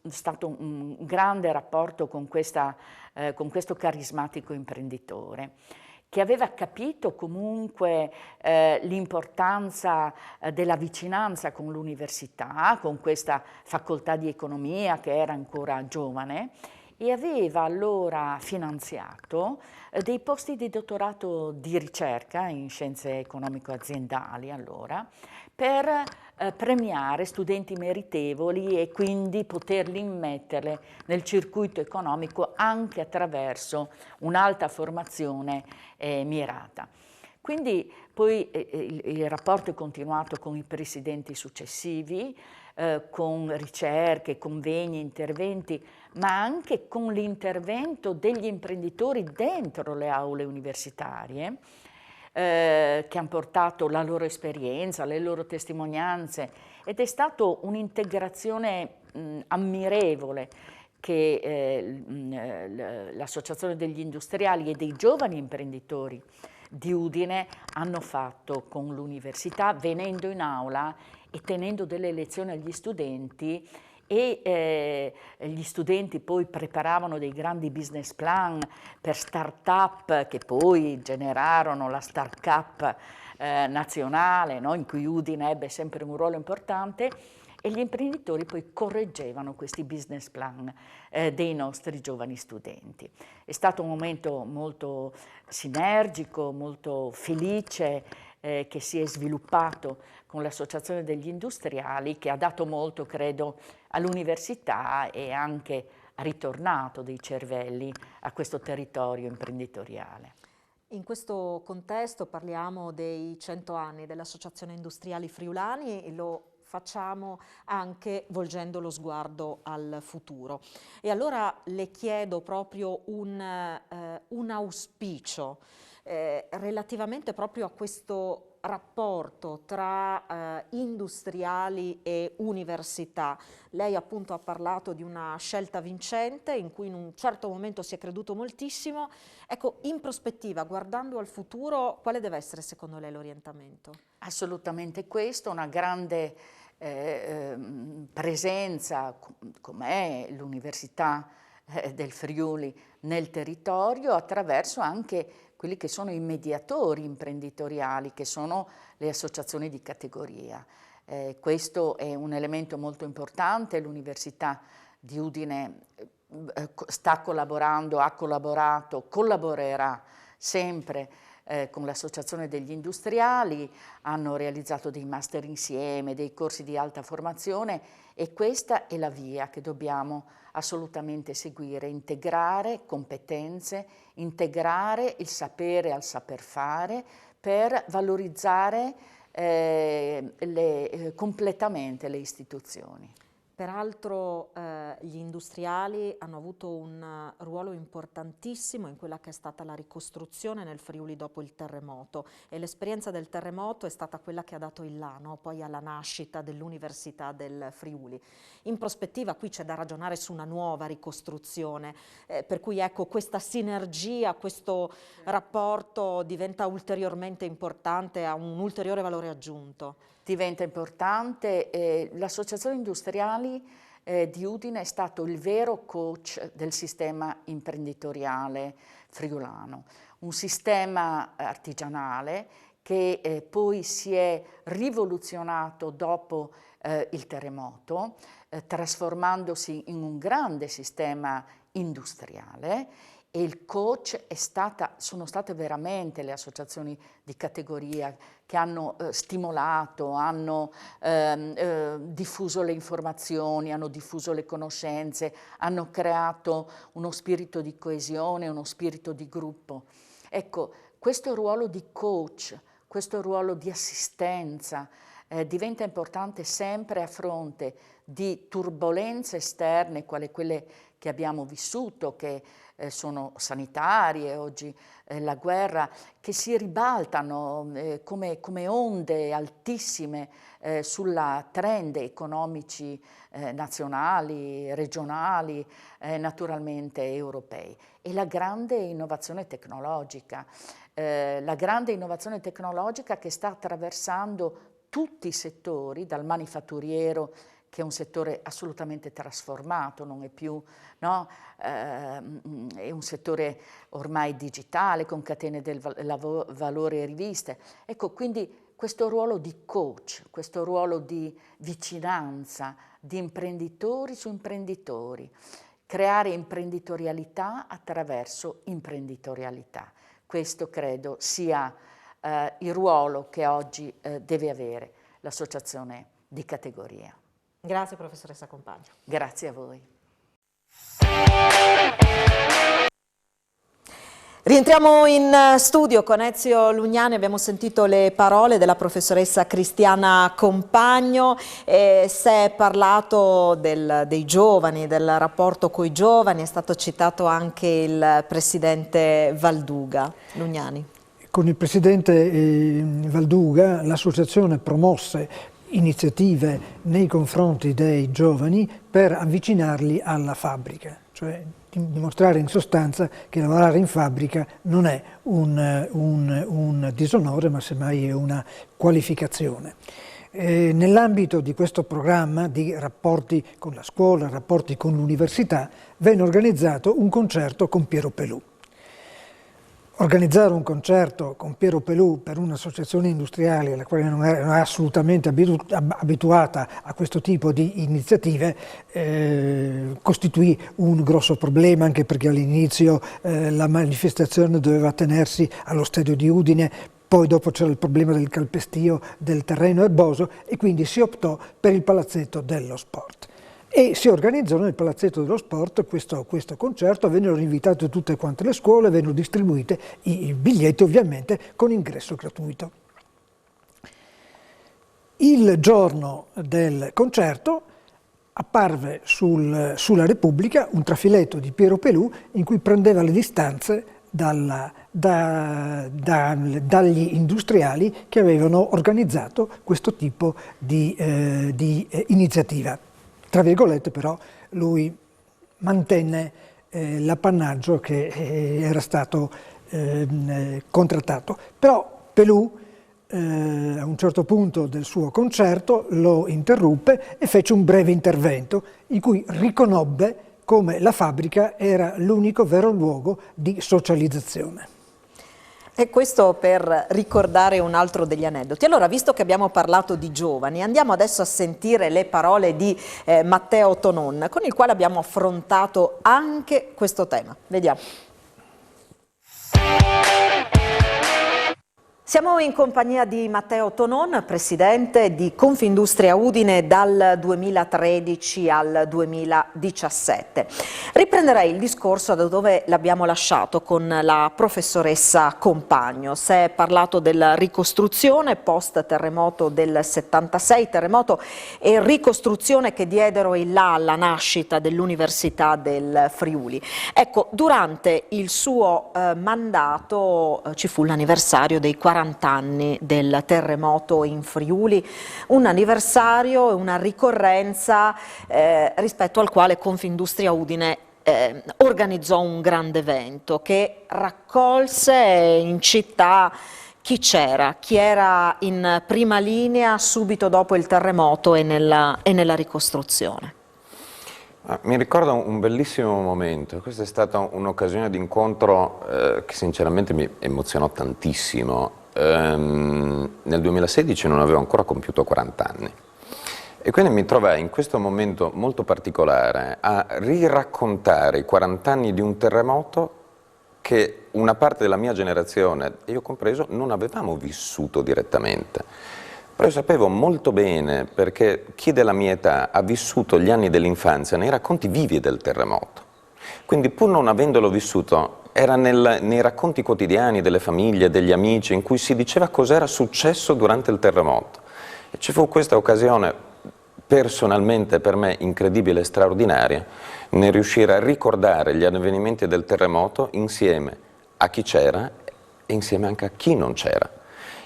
stato un grande rapporto con questo carismatico imprenditore che aveva capito comunque l'importanza della vicinanza con l'università, con questa facoltà di economia che era ancora giovane, e aveva allora finanziato dei posti di dottorato di ricerca in scienze economico-aziendali allora, per premiare studenti meritevoli e quindi poterli immettere nel circuito economico anche attraverso un'alta formazione mirata. Quindi poi il rapporto è continuato con i presidenti successivi, con ricerche, convegni, interventi, ma anche con l'intervento degli imprenditori dentro le aule universitarie, che hanno portato la loro esperienza, le loro testimonianze, ed è stata un'integrazione ammirevole che l'Associazione degli Industriali e dei giovani imprenditori di Udine hanno fatto con l'università, venendo in aula e tenendo delle lezioni agli studenti, e gli studenti poi preparavano dei grandi business plan per start-up che poi generarono la Start-up nazionale, no? In cui Udine ebbe sempre un ruolo importante, e gli imprenditori poi correggevano questi business plan dei nostri giovani studenti. È stato un momento molto sinergico, molto felice, che si è sviluppato con l'Associazione degli Industriali, che ha dato molto, credo, all'università e anche ha ritornato dei cervelli a questo territorio imprenditoriale. In questo contesto parliamo dei 100 anni dell'Associazione Industriali Friulani e lo facciamo anche volgendo lo sguardo al futuro. E allora le chiedo proprio un auspicio relativamente proprio a questo rapporto tra industriali e università. Lei appunto ha parlato di una scelta vincente in cui in un certo momento si è creduto moltissimo. Ecco, in prospettiva, guardando al futuro, quale deve essere secondo lei l'orientamento? Assolutamente questo, una grande presenza, com'è l'Università del Friuli nel territorio, attraverso anche quelli che sono i mediatori imprenditoriali, che sono le associazioni di categoria. Questo è un elemento molto importante. L'Università di Udine sta collaborando, ha collaborato, collaborerà sempre con l'Associazione degli Industriali, hanno realizzato dei master insieme, dei corsi di alta formazione, e questa è la via che dobbiamo assolutamente seguire: integrare competenze, integrare il sapere al saper fare per valorizzare completamente le istituzioni. Peraltro gli industriali hanno avuto un ruolo importantissimo in quella che è stata la ricostruzione nel Friuli dopo il terremoto, e l'esperienza del terremoto è stata quella che ha dato il là, no? Poi alla nascita dell'Università del Friuli. In prospettiva qui c'è da ragionare su una nuova ricostruzione, per cui ecco, questa sinergia, questo rapporto diventa ulteriormente importante, ha un ulteriore valore aggiunto. Diventa importante. L'Associazione Industriali di Udine è stato il vero coach del sistema imprenditoriale friulano, un sistema artigianale che poi si è rivoluzionato dopo il terremoto, trasformandosi in un grande sistema industriale. E il coach sono state veramente le associazioni di categoria che hanno stimolato, hanno diffuso le informazioni, hanno diffuso le conoscenze, hanno creato uno spirito di coesione, uno spirito di gruppo. Ecco, questo ruolo di coach, questo ruolo di assistenza diventa importante sempre a fronte di turbolenze esterne, quali quelle che abbiamo vissuto, che sono sanitarie, oggi la guerra, che si ribaltano come onde altissime sulla trend economici nazionali, regionali, naturalmente europei. E la grande innovazione tecnologica che sta attraversando tutti i settori, dal manifatturiero, che è un settore assolutamente trasformato, non è più, no? È un settore ormai digitale, con catene del valore e riviste. Ecco, quindi questo ruolo di coach, questo ruolo di vicinanza, di imprenditori su imprenditori, creare imprenditorialità attraverso imprenditorialità. Questo credo sia il ruolo che oggi deve avere l'Associazione di categoria. Grazie professoressa Compagno. Grazie a voi. Rientriamo in studio con Ezio Lugnani, abbiamo sentito le parole della professoressa Cristiana Compagno, si è parlato dei giovani, del rapporto con i giovani, è stato citato anche il presidente Valduga. Lugnani. Con il presidente Valduga l'associazione promosse iniziative nei confronti dei giovani per avvicinarli alla fabbrica. cioè dimostrare in sostanza che lavorare in fabbrica non è un disonore, ma semmai è una qualificazione. Nell'ambito di questo programma di rapporti con la scuola, rapporti con l'università, venne organizzato un concerto con Piero Pelù. Organizzare un concerto con Piero Pelù per un'associazione industriale alla quale non era assolutamente abituata a questo tipo di iniziative costituì un grosso problema, anche perché all'inizio la manifestazione doveva tenersi allo stadio di Udine. Poi dopo c'era il problema del calpestio del terreno erboso e quindi si optò per il Palazzetto dello Sport. E si organizzò nel Palazzetto dello Sport questo concerto, vennero invitate tutte quante le scuole, vennero distribuite i biglietti ovviamente con ingresso gratuito. Il giorno del concerto apparve sulla Repubblica un trafiletto di Piero Pelù in cui prendeva le distanze dagli industriali che avevano organizzato questo tipo di iniziativa. Tra virgolette però lui mantenne l'appannaggio che era stato contrattato. Però Pelù a un certo punto del suo concerto lo interruppe e fece un breve intervento in cui riconobbe come la fabbrica era l'unico vero luogo di socializzazione. E questo per ricordare un altro degli aneddoti. Allora, visto che abbiamo parlato di giovani, andiamo adesso a sentire le parole di Matteo Tonon, con il quale abbiamo affrontato anche questo tema. Vediamo. Siamo in compagnia di Matteo Tonon, presidente di Confindustria Udine dal 2013 al 2017. Riprenderei il discorso da dove l'abbiamo lasciato con la professoressa Compagno. Si è parlato della ricostruzione post terremoto del 76, terremoto e ricostruzione che diedero il là alla nascita dell'Università del Friuli. Ecco, durante il suo mandato ci fu l'anniversario dei 40 anni del terremoto in Friuli, un anniversario e una ricorrenza rispetto al quale Confindustria Udine organizzò un grande evento che raccolse in città chi c'era, chi era in prima linea subito dopo il terremoto e nella ricostruzione. Mi ricordo un bellissimo momento, questa è stata un'occasione di incontro che sinceramente mi emozionò tantissimo. Nel 2016 non avevo ancora compiuto 40 anni e quindi mi trovai in questo momento molto particolare a riraccontare i 40 anni di un terremoto che una parte della mia generazione, io compreso, non avevamo vissuto direttamente. Però io sapevo molto bene, perché chi della mia età ha vissuto gli anni dell'infanzia nei racconti vivi del terremoto. Quindi pur non avendolo vissuto, era nei racconti quotidiani delle famiglie, degli amici, in cui si diceva cos'era successo durante il terremoto. E ci fu questa occasione, personalmente per me incredibile e straordinaria, nel riuscire a ricordare gli avvenimenti del terremoto insieme a chi c'era e insieme anche a chi non c'era.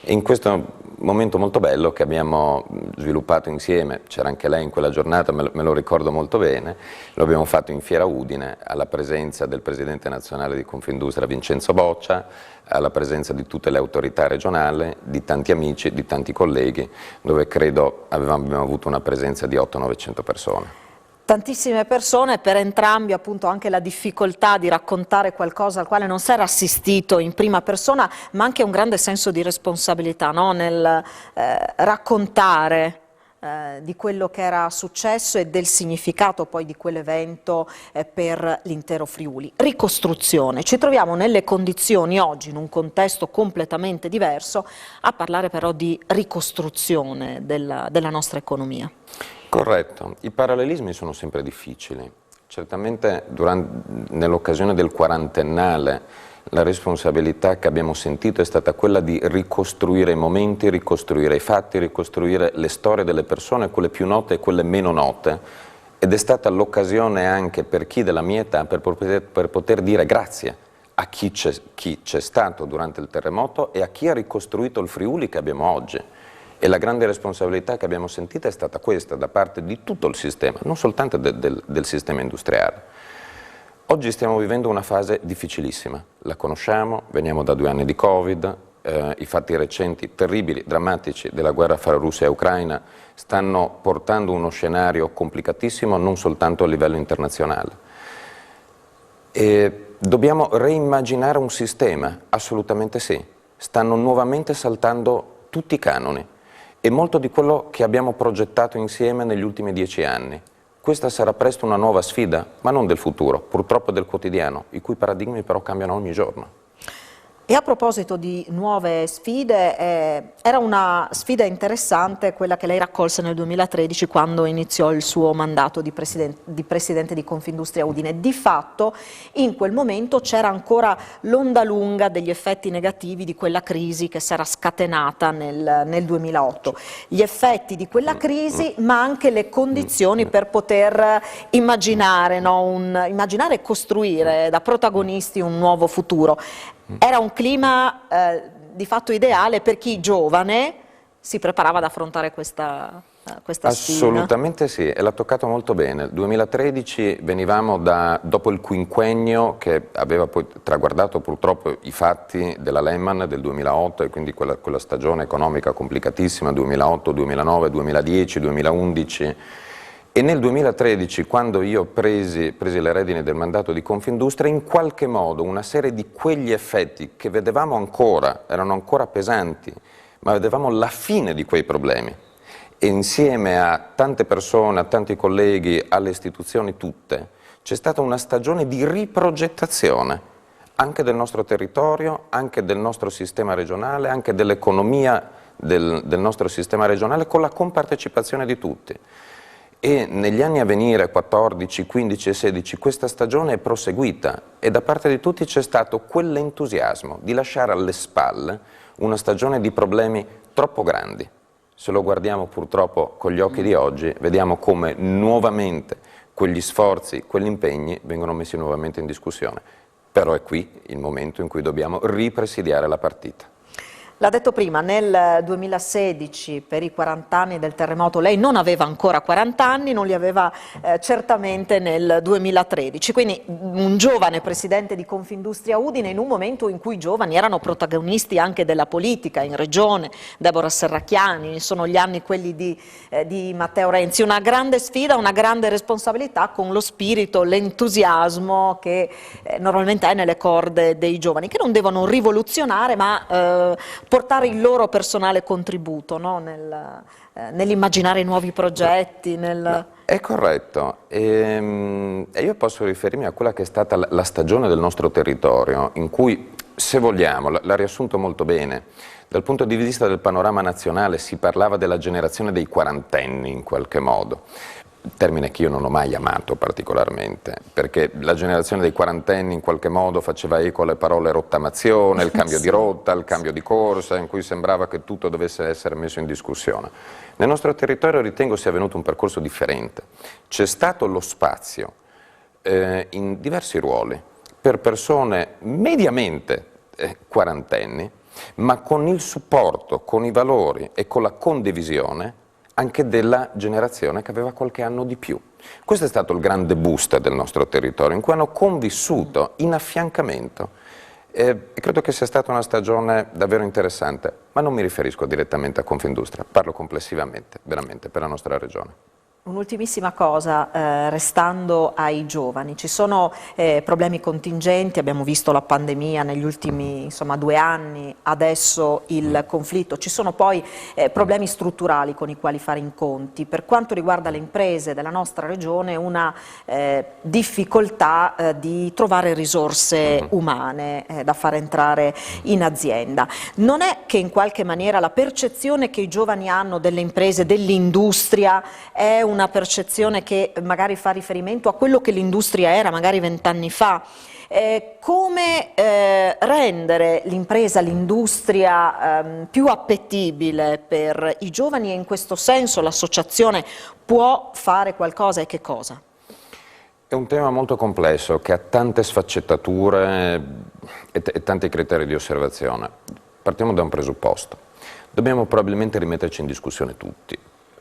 E in questo momento molto bello che abbiamo sviluppato insieme, c'era anche lei in quella giornata, me lo ricordo molto bene, lo abbiamo fatto in Fiera Udine, alla presenza del presidente nazionale di Confindustria Vincenzo Boccia, alla presenza di tutte le autorità regionali, di tanti amici, di tanti colleghi, dove credo abbiamo avuto una presenza di 800-900 persone. Tantissime persone, per entrambi appunto anche la difficoltà di raccontare qualcosa al quale non si era assistito in prima persona, ma anche un grande senso di responsabilità, no? Nel raccontare di quello che era successo e del significato poi di quell'evento per l'intero Friuli. Ricostruzione. Ci troviamo nelle condizioni oggi, in un contesto completamente diverso, a parlare però di ricostruzione della nostra economia. Corretto, i parallelismi sono sempre difficili. Certamente nell'occasione del quarantennale la responsabilità che abbiamo sentito è stata quella di ricostruire i momenti, ricostruire i fatti, ricostruire le storie delle persone, quelle più note e quelle meno note, ed è stata l'occasione anche per chi della mia età per poter dire grazie a chi c'è stato durante il terremoto e a chi ha ricostruito il Friuli che abbiamo oggi. E la grande responsabilità che abbiamo sentito è stata questa da parte di tutto il sistema, non soltanto del sistema industriale. Oggi stiamo vivendo una fase difficilissima, la conosciamo, veniamo da 2 anni di Covid, i fatti recenti, terribili, drammatici della guerra fra Russia e Ucraina stanno portando uno scenario complicatissimo non soltanto a livello internazionale. E dobbiamo reimmaginare un sistema, assolutamente sì. Stanno nuovamente saltando tutti i canoni e molto di quello che abbiamo progettato insieme negli ultimi 10 anni. Questa sarà presto una nuova sfida, ma non del futuro, purtroppo del quotidiano, i cui paradigmi però cambiano ogni giorno. E a proposito di nuove sfide, era una sfida interessante quella che lei raccolse nel 2013 quando iniziò il suo mandato di presidente di Confindustria Udine. Di fatto in quel momento c'era ancora l'onda lunga degli effetti negativi di quella crisi che si era scatenata nel 2008. Gli effetti di quella crisi, ma anche le condizioni per poter immaginare, no? Immaginare e costruire da protagonisti un nuovo futuro. Era un clima di fatto ideale per chi giovane si preparava ad affrontare questa sfida. Assolutamente sì, e l'ha toccato molto bene. Nel 2013 venivamo dopo il quinquennio che aveva poi traguardato purtroppo i fatti della Lehman del 2008 e quindi quella stagione economica complicatissima 2008, 2009, 2010, 2011. E nel 2013, quando io presi le redini del mandato di Confindustria, in qualche modo una serie di quegli effetti che vedevamo ancora, erano ancora pesanti, ma vedevamo la fine di quei problemi. E insieme a tante persone, a tanti colleghi, alle istituzioni tutte, c'è stata una stagione di riprogettazione, anche del nostro territorio, anche del nostro sistema regionale, anche dell'economia del nostro sistema regionale, con la compartecipazione di tutti. E negli anni a venire, 14, 15 e 16, questa stagione è proseguita e da parte di tutti c'è stato quell'entusiasmo di lasciare alle spalle una stagione di problemi troppo grandi. Se lo guardiamo purtroppo con gli occhi di oggi, vediamo come nuovamente quegli sforzi, quegli impegni vengono messi nuovamente in discussione. Però è qui il momento in cui dobbiamo ripresidiare la partita. L'ha detto prima, nel 2016 per i 40 anni del terremoto lei non aveva ancora 40 anni, non li aveva certamente nel 2013, quindi un giovane presidente di Confindustria Udine in un momento in cui i giovani erano protagonisti anche della politica in regione, Deborah Serracchiani, sono gli anni quelli di Matteo Renzi, una grande sfida, una grande responsabilità con lo spirito, l'entusiasmo che normalmente è nelle corde dei giovani, che non devono rivoluzionare ma portare il loro personale contributo, no? Nell'immaginare nuovi progetti. No, è corretto, e io posso riferirmi a quella che è stata la stagione del nostro territorio, in cui, se vogliamo, l'ha riassunto molto bene, dal punto di vista del panorama nazionale si parlava della generazione dei quarantenni in qualche modo. Termine che io non ho mai amato particolarmente, perché la generazione dei quarantenni in qualche modo faceva eco alle parole rottamazione, il cambio di rotta, il cambio di corsa, in cui sembrava che tutto dovesse essere messo in discussione. Nel nostro territorio ritengo sia avvenuto un percorso differente. C'è stato lo spazio in diversi ruoli per persone mediamente quarantenni, ma con il supporto, con i valori e con la condivisione anche della generazione che aveva qualche anno di più. Questo è stato il grande boost del nostro territorio, in cui hanno convissuto in affiancamento. E credo che sia stata una stagione davvero interessante, ma non mi riferisco direttamente a Confindustria, parlo complessivamente, veramente, per la nostra regione. Un'ultimissima cosa, restando ai giovani, ci sono problemi contingenti, abbiamo visto la pandemia negli ultimi 2 anni, adesso il conflitto, ci sono poi problemi strutturali con i quali fare i conti. Per quanto riguarda le imprese della nostra regione, una difficoltà di trovare risorse umane da far entrare in azienda. Non è che in qualche maniera la percezione che i giovani hanno delle imprese, dell'industria, è una percezione che magari fa riferimento a quello che l'industria era magari 20 anni fa. Come rendere l'impresa, l'industria più appetibile per i giovani, e in questo senso l'associazione può fare qualcosa, e che cosa? È un tema molto complesso che ha tante sfaccettature e tanti criteri di osservazione. Partiamo da un presupposto. Dobbiamo probabilmente rimetterci in discussione tutti.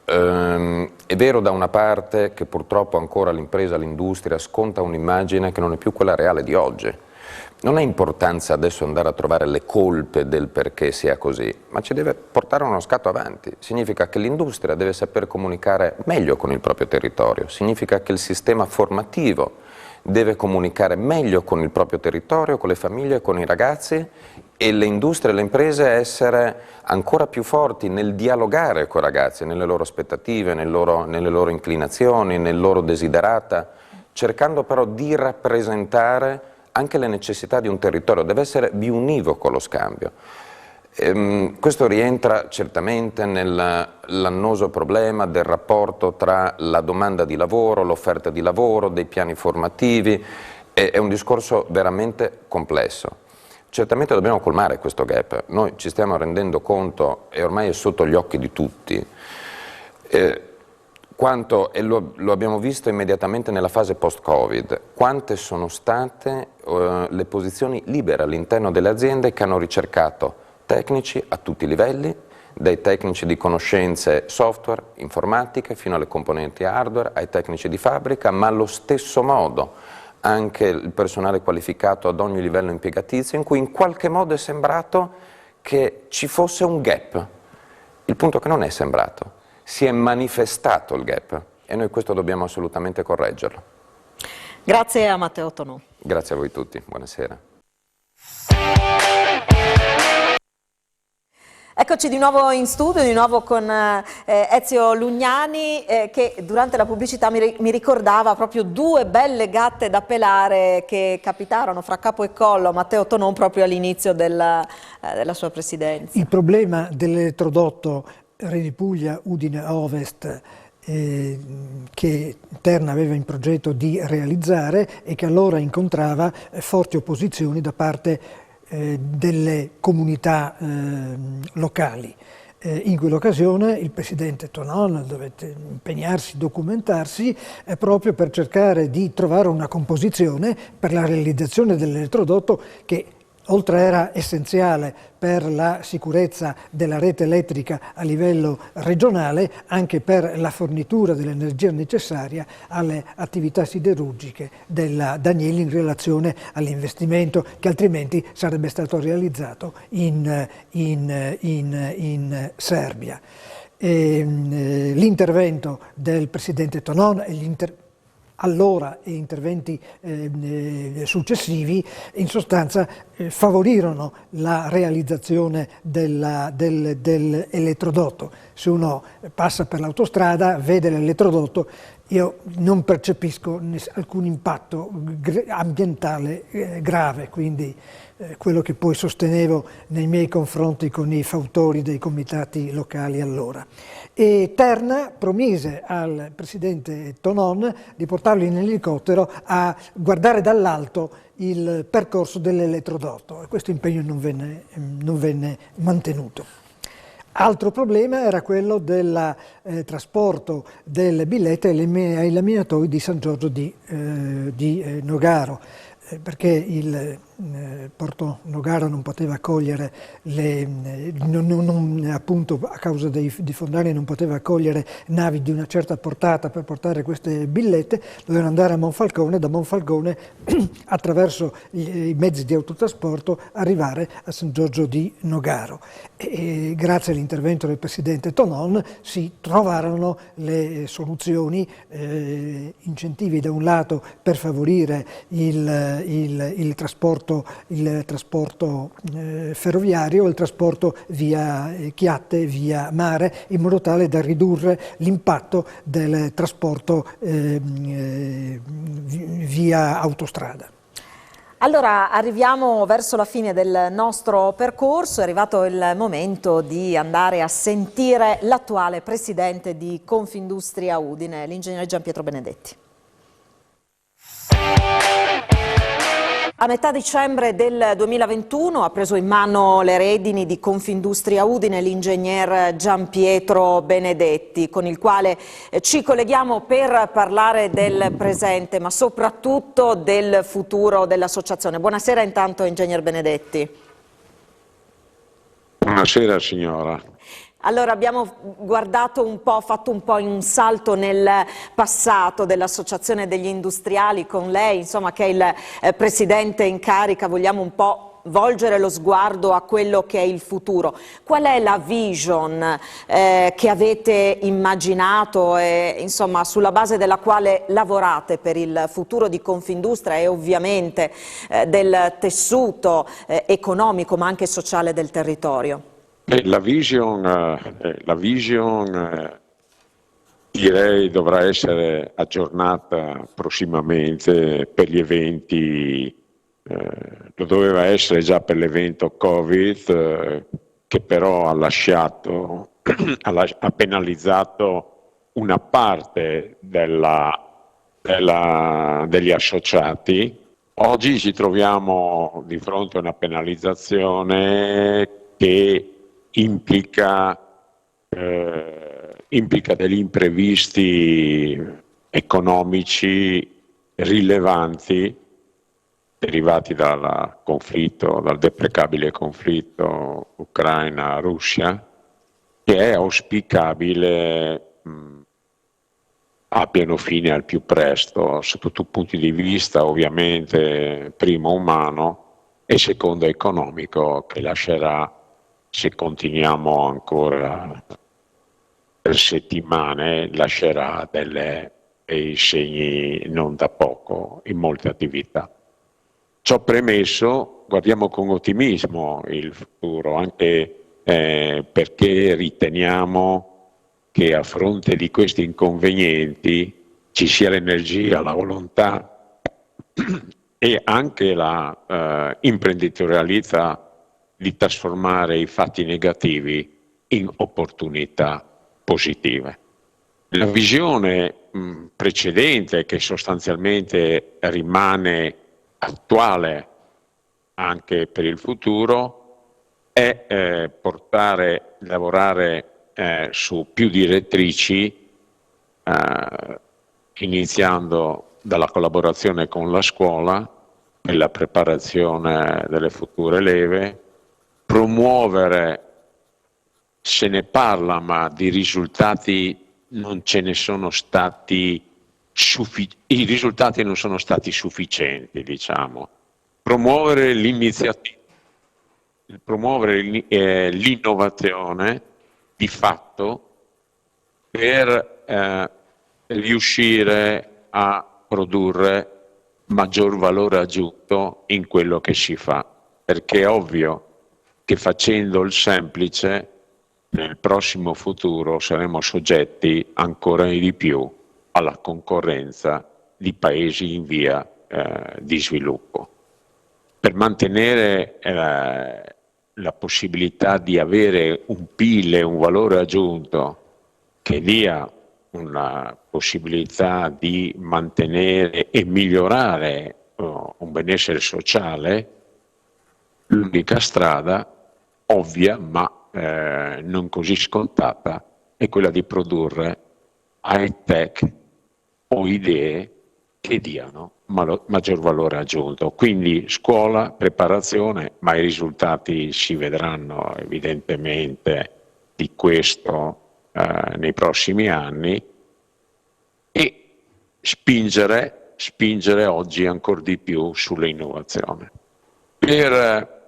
È vero da una parte che purtroppo ancora l'impresa, l'industria sconta un'immagine che non è più quella reale di oggi. Non ha importanza adesso andare a trovare le colpe del perché sia così, ma ci deve portare uno scatto avanti. Significa che l'industria deve saper comunicare meglio con il proprio territorio, significa che il sistema formativo deve comunicare meglio con il proprio territorio, con le famiglie, con i ragazzi, e le industrie e le imprese essere ancora più forti nel dialogare con i ragazzi, nelle loro aspettative, nelle loro inclinazioni, nel loro desiderata, cercando però di rappresentare anche le necessità di un territorio. Deve essere biunivoco lo scambio. Questo rientra certamente nell'annoso problema del rapporto tra la domanda di lavoro, l'offerta di lavoro, dei piani formativi. È un discorso veramente complesso. Certamente dobbiamo colmare questo gap. Noi ci stiamo rendendo conto, e ormai è sotto gli occhi di tutti, quanto, e lo abbiamo visto immediatamente nella fase post-Covid, quante sono state le posizioni libere all'interno delle aziende che hanno ricercato tecnici a tutti i livelli, dai tecnici di conoscenze software, informatiche, fino alle componenti hardware, ai tecnici di fabbrica, ma allo stesso modo anche il personale qualificato ad ogni livello impiegatizio, in cui in qualche modo è sembrato che ci fosse un gap. Il punto è che non è sembrato, si è manifestato il gap e noi questo dobbiamo assolutamente correggerlo. Grazie a Matteo Tonò. Grazie a voi tutti, buonasera. Eccoci di nuovo in studio, di nuovo con Ezio Lugnani che durante la pubblicità mi ricordava proprio due belle gatte da pelare che capitarono fra capo e collo a Matteo Tonò proprio all'inizio della sua presidenza. Il problema dell'elettrodotto Reni Puglia Udine Ovest che Terna aveva in progetto di realizzare e che allora incontrava forti opposizioni da parte delle comunità locali. In quell'occasione il presidente Tonò dovette impegnarsi, documentarsi proprio per cercare di trovare una composizione per la realizzazione dell'elettrodotto che oltre era essenziale per la sicurezza della rete elettrica a livello regionale, anche per la fornitura dell'energia necessaria alle attività siderurgiche della Danieli in relazione all'investimento che altrimenti sarebbe stato realizzato in Serbia. L'intervento del presidente Tonò e allora e interventi successivi in sostanza favorirono la realizzazione dell'elettrodotto. Se uno passa per l'autostrada, vede l'elettrodotto, io non percepisco alcun impatto ambientale grave, quindi quello che poi sostenevo nei miei confronti con i fautori dei comitati locali allora. E Terna promise al presidente Tonò di portarlo in elicottero a guardare dall'alto il percorso dell'elettrodotto e questo impegno non venne mantenuto. Altro problema era quello del trasporto delle billette ai laminatori di San Giorgio di Nogaro, perché il Porto Nogaro non poteva accogliere appunto a causa di fondali non poteva accogliere navi di una certa portata per portare queste billette, dovevano andare a Monfalcone, da Monfalcone attraverso i mezzi di autotrasporto arrivare a San Giorgio di Nogaro. E grazie all'intervento del presidente Tonò si trovarono le soluzioni, incentivi da un lato per favorire il trasporto ferroviario, il trasporto via chiatte, via mare, in modo tale da ridurre l'impatto del trasporto via autostrada. Allora arriviamo verso la fine del nostro percorso, è arrivato il momento di andare a sentire l'attuale presidente di Confindustria Udine, l'ingegnere Gianpietro Benedetti. A metà dicembre del 2021 ha preso in mano le redini di Confindustria Udine l'ingegner Gianpietro Benedetti, con il quale ci colleghiamo per parlare del presente, ma soprattutto del futuro dell'associazione. Buonasera intanto, ingegner Benedetti. Buonasera signora. Allora abbiamo guardato un po', fatto un po' un salto nel passato dell'Associazione degli Industriali con lei, insomma, che è il presidente in carica. Vogliamo un po' volgere lo sguardo a quello che è il futuro. Qual è la vision che avete immaginato e insomma sulla base della quale lavorate per il futuro di Confindustria e ovviamente del tessuto economico ma anche sociale del territorio? La vision direi dovrà essere aggiornata prossimamente per gli eventi, lo doveva essere già per l'evento Covid, che però ha lasciato, ha penalizzato una parte degli associati. Oggi ci troviamo di fronte a una penalizzazione che implica degli imprevisti economici rilevanti derivati dal conflitto, dal deprecabile conflitto Ucraina-Russia, che è auspicabile abbiano fine al più presto, sotto tutti i punti di vista, ovviamente primo umano e secondo economico, che lascerà, se continuiamo ancora per settimane, lascerà dei segni non da poco in molte attività. Ciò premesso, guardiamo con ottimismo il futuro, anche perché riteniamo che a fronte di questi inconvenienti ci sia l'energia, la volontà e anche la imprenditorialità di trasformare i fatti negativi in opportunità positive. La visione precedente, che sostanzialmente rimane attuale anche per il futuro, è lavorare su più direttrici, iniziando dalla collaborazione con la scuola e la preparazione delle future leve, promuovere, se ne parla, ma di risultati non ce ne sono stati, i risultati non sono stati sufficienti, diciamo. Promuovere l'iniziativa, promuovere l'innovazione di fatto per riuscire a produrre maggior valore aggiunto in quello che si fa, perché è ovvio che facendo il semplice nel prossimo futuro saremo soggetti ancora di più alla concorrenza di paesi in via di sviluppo. Per mantenere la possibilità di avere un PIL e un valore aggiunto che dia una possibilità di mantenere e migliorare un benessere sociale, l'unica strada ovvia ma non così scontata è quella di produrre high-tech o idee che diano maggior valore aggiunto. Quindi scuola, preparazione, ma i risultati si vedranno evidentemente di questo nei prossimi anni, e spingere oggi ancora di più sull'innovazione. Per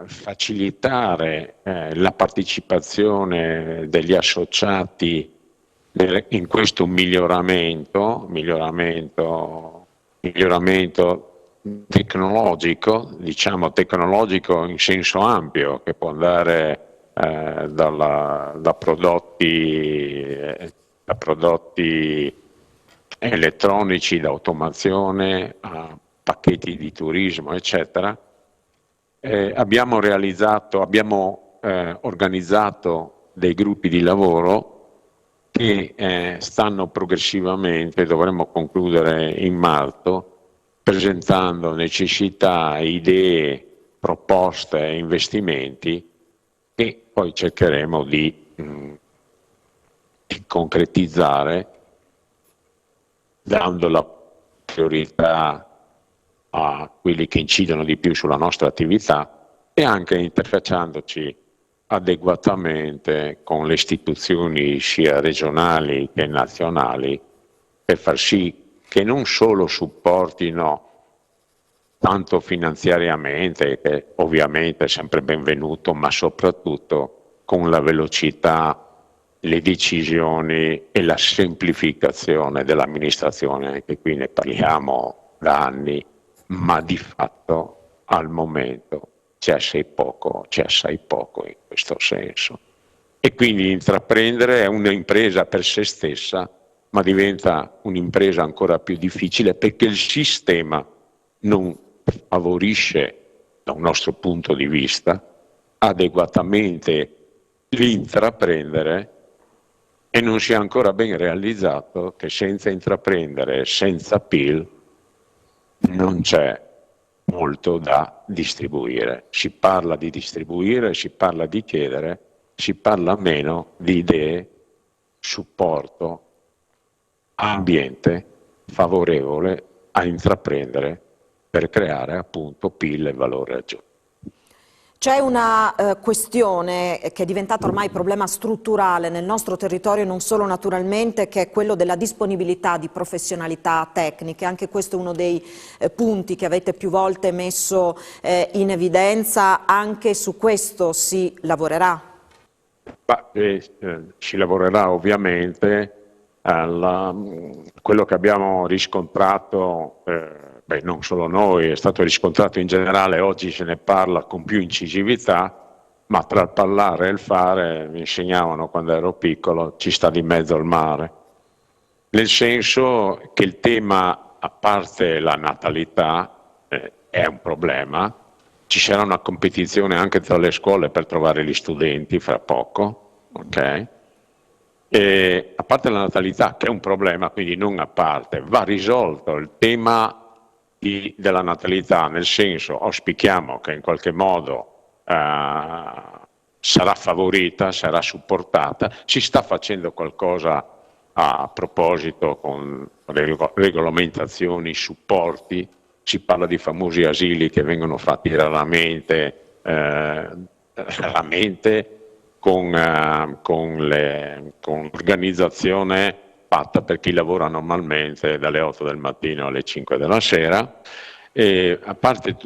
facilitare la partecipazione degli associati in questo miglioramento tecnologico, diciamo tecnologico in senso ampio, che può andare da prodotti elettronici, da automazione a pacchetti di turismo, eccetera. Abbiamo organizzato dei gruppi di lavoro che stanno progressivamente, dovremmo concludere in marzo, presentando necessità, idee, proposte e investimenti che poi cercheremo di concretizzare, dando la priorità a quelli che incidono di più sulla nostra attività e anche interfacciandoci adeguatamente con le istituzioni sia regionali che nazionali per far sì che non solo supportino tanto finanziariamente, che ovviamente è sempre benvenuto, ma soprattutto con la velocità, le decisioni e la semplificazione dell'amministrazione. Anche qui ne parliamo da anni, ma di fatto al momento c'è assai poco in questo senso. E quindi intraprendere è un'impresa per se stessa, ma diventa un'impresa ancora più difficile perché il sistema non favorisce, da un nostro punto di vista, adeguatamente l'intraprendere, e non si è ancora ben realizzato che senza intraprendere, senza PIL, non c'è molto da distribuire. Si parla di distribuire, si parla di chiedere, si parla meno di idee, supporto, ambiente favorevole a intraprendere per creare appunto PIL e valore aggiunto. C'è una questione che è diventata ormai problema strutturale nel nostro territorio, non solo naturalmente, che è quello della disponibilità di professionalità tecniche. Anche questo è uno dei punti che avete più volte messo in evidenza. Anche su questo si lavorerà? Si lavorerà ovviamente. Quello che abbiamo riscontrato, non solo noi, è stato riscontrato in generale, oggi se ne parla con più incisività, ma tra il parlare e il fare, mi insegnavano quando ero piccolo, ci sta di mezzo il mare. Nel senso che il tema, a parte la natalità, è un problema. Ci sarà una competizione anche tra le scuole per trovare gli studenti fra poco, ok? E a parte la natalità, che è un problema, quindi non a parte, va risolto il tema della natalità, nel senso, auspichiamo che in qualche modo sarà favorita, sarà supportata. Si sta facendo qualcosa a proposito con regolamentazioni, supporti, si parla di famosi asili che vengono fatti raramente con l'organizzazione fatta per chi lavora normalmente dalle 8 del mattino alle 5 della sera. E a parte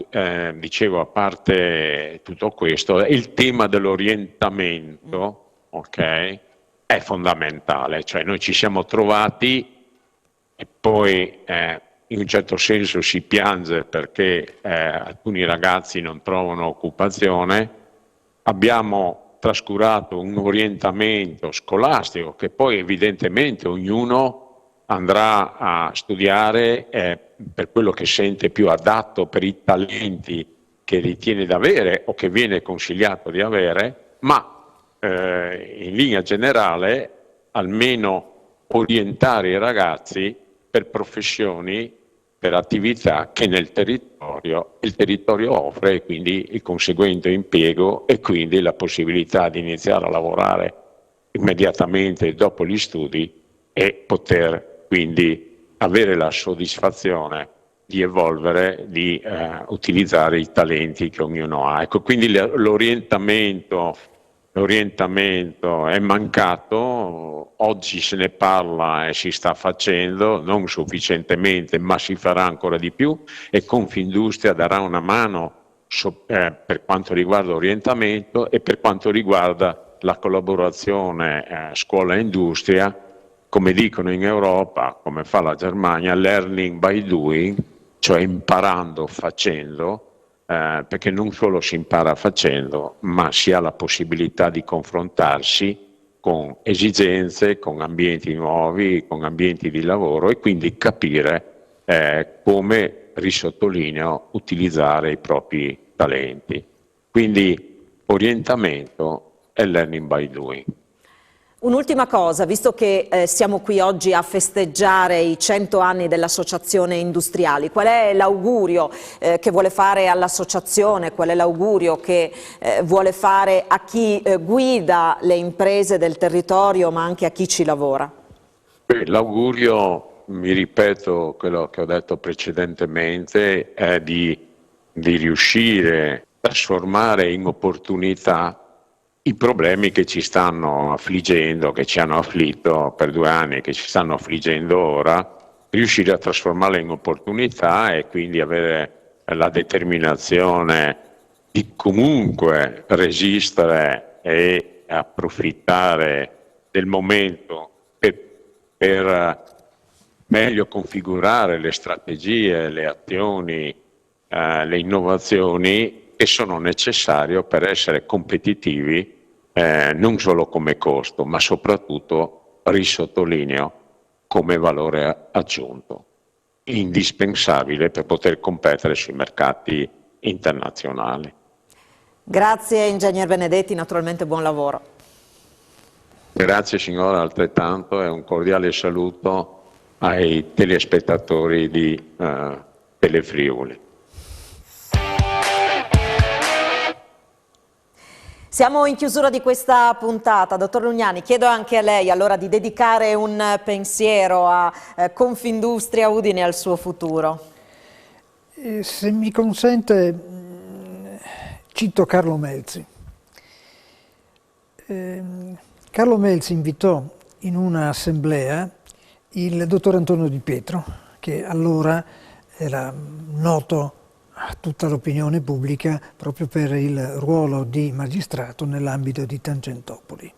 tutto questo, il tema dell'orientamento, ok, è fondamentale. Cioè noi ci siamo trovati e poi in un certo senso si piange perché alcuni ragazzi non trovano occupazione. Abbiamo trascurato un orientamento scolastico che poi evidentemente ognuno andrà a studiare per quello che sente più adatto, per i talenti che ritiene di avere o che viene consigliato di avere, ma in linea generale almeno orientare i ragazzi per professioni, per attività che il territorio offre, e quindi il conseguente impiego e quindi la possibilità di iniziare a lavorare immediatamente dopo gli studi e poter quindi avere la soddisfazione di evolvere, di utilizzare i talenti che ognuno ha. Ecco, quindi l'orientamento è mancato, oggi se ne parla e si sta facendo, non sufficientemente, ma si farà ancora di più, e Confindustria darà una mano per quanto riguarda l'orientamento e per quanto riguarda la collaborazione scuola-industria, come dicono in Europa, come fa la Germania, learning by doing, cioè imparando facendo, perché non solo si impara facendo, ma si ha la possibilità di confrontarsi con esigenze, con ambienti nuovi, con ambienti di lavoro, e quindi capire come, risottolineo, utilizzare i propri talenti. Quindi orientamento e learning by doing. Un'ultima cosa, visto che siamo qui oggi a festeggiare i 100 anni dell'Associazione Industriali, qual è l'augurio che vuole fare all'associazione, qual è l'augurio che vuole fare a chi guida le imprese del territorio, ma anche a chi ci lavora? L'augurio, mi ripeto quello che ho detto precedentemente, è di riuscire a trasformare in opportunità i problemi che ci stanno affliggendo, che ci hanno afflitto per 2 anni e che ci stanno affliggendo ora, riuscire a trasformarle in opportunità e quindi avere la determinazione di comunque resistere e approfittare del momento per meglio configurare le strategie, le azioni, le innovazioni che sono necessarie per essere competitivi non solo come costo, ma soprattutto, risottolineo, come valore aggiunto, indispensabile per poter competere sui mercati internazionali. Grazie Ingegner Benedetti, naturalmente buon lavoro. Grazie signora altrettanto e un cordiale saluto ai telespettatori di Telefriuli. Siamo in chiusura di questa puntata. Dottor Lugnani, chiedo anche a lei allora di dedicare un pensiero a Confindustria Udine e al suo futuro. Se mi consente, cito Carlo Melzi. Carlo Melzi invitò in un'assemblea il dottor Antonio Di Pietro, che allora era noto a tutta l'opinione pubblica proprio per il ruolo di magistrato nell'ambito di Tangentopoli.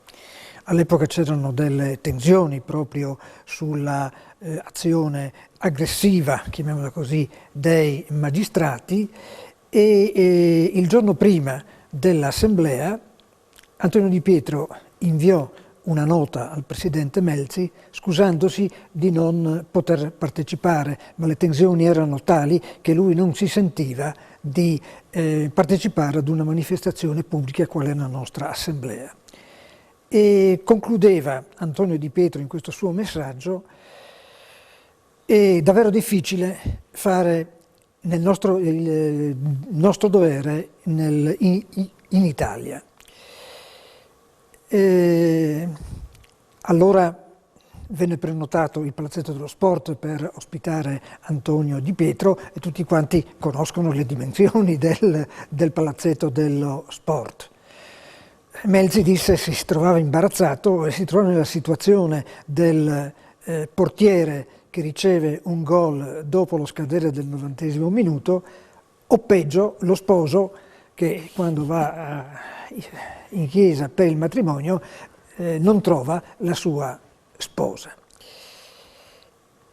All'epoca c'erano delle tensioni proprio sulla azione aggressiva, chiamiamola così, dei magistrati e il giorno prima dell'assemblea Antonio Di Pietro inviò una nota al presidente Melzi scusandosi di non poter partecipare, ma le tensioni erano tali che lui non si sentiva di partecipare ad una manifestazione pubblica quale è la nostra assemblea. E concludeva Antonio Di Pietro in questo suo messaggio: è davvero difficile fare il nostro dovere in Italia. Allora venne prenotato il Palazzetto dello Sport per ospitare Antonio Di Pietro e tutti quanti conoscono le dimensioni del Palazzetto dello Sport. Melzi disse si trovava imbarazzato e si trova nella situazione del portiere che riceve un gol dopo lo scadere del 90° minuto, o peggio lo sposo che quando va in chiesa per il matrimonio non trova la sua sposa.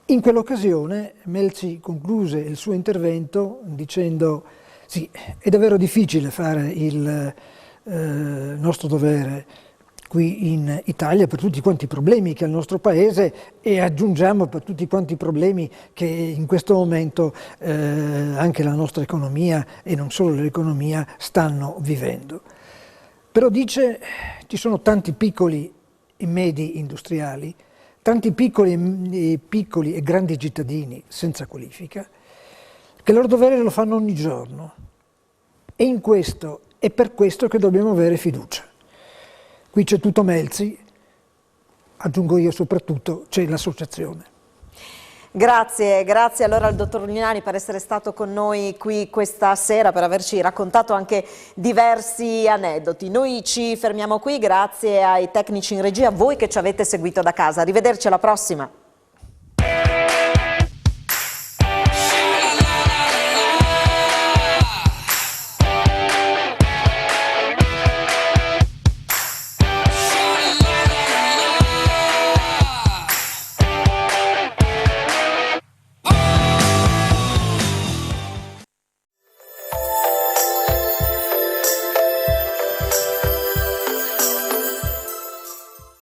In quell'occasione Melzi concluse il suo intervento dicendo: sì, è davvero difficile fare il nostro dovere qui in Italia per tutti quanti i problemi che ha il nostro paese, e aggiungiamo per tutti quanti i problemi che in questo momento anche la nostra economia e non solo l'economia stanno vivendo. Però dice ci sono tanti piccoli e medi industriali, tanti piccoli e grandi cittadini senza qualifica, che il loro dovere lo fanno ogni giorno. E in questo è per questo che dobbiamo avere fiducia. Qui c'è tutto Melzi, aggiungo io soprattutto, c'è l'associazione. Grazie allora al dottor Lugnani per essere stato con noi qui questa sera, per averci raccontato anche diversi aneddoti. Noi ci fermiamo qui, grazie ai tecnici in regia, a voi che ci avete seguito da casa. Arrivederci alla prossima.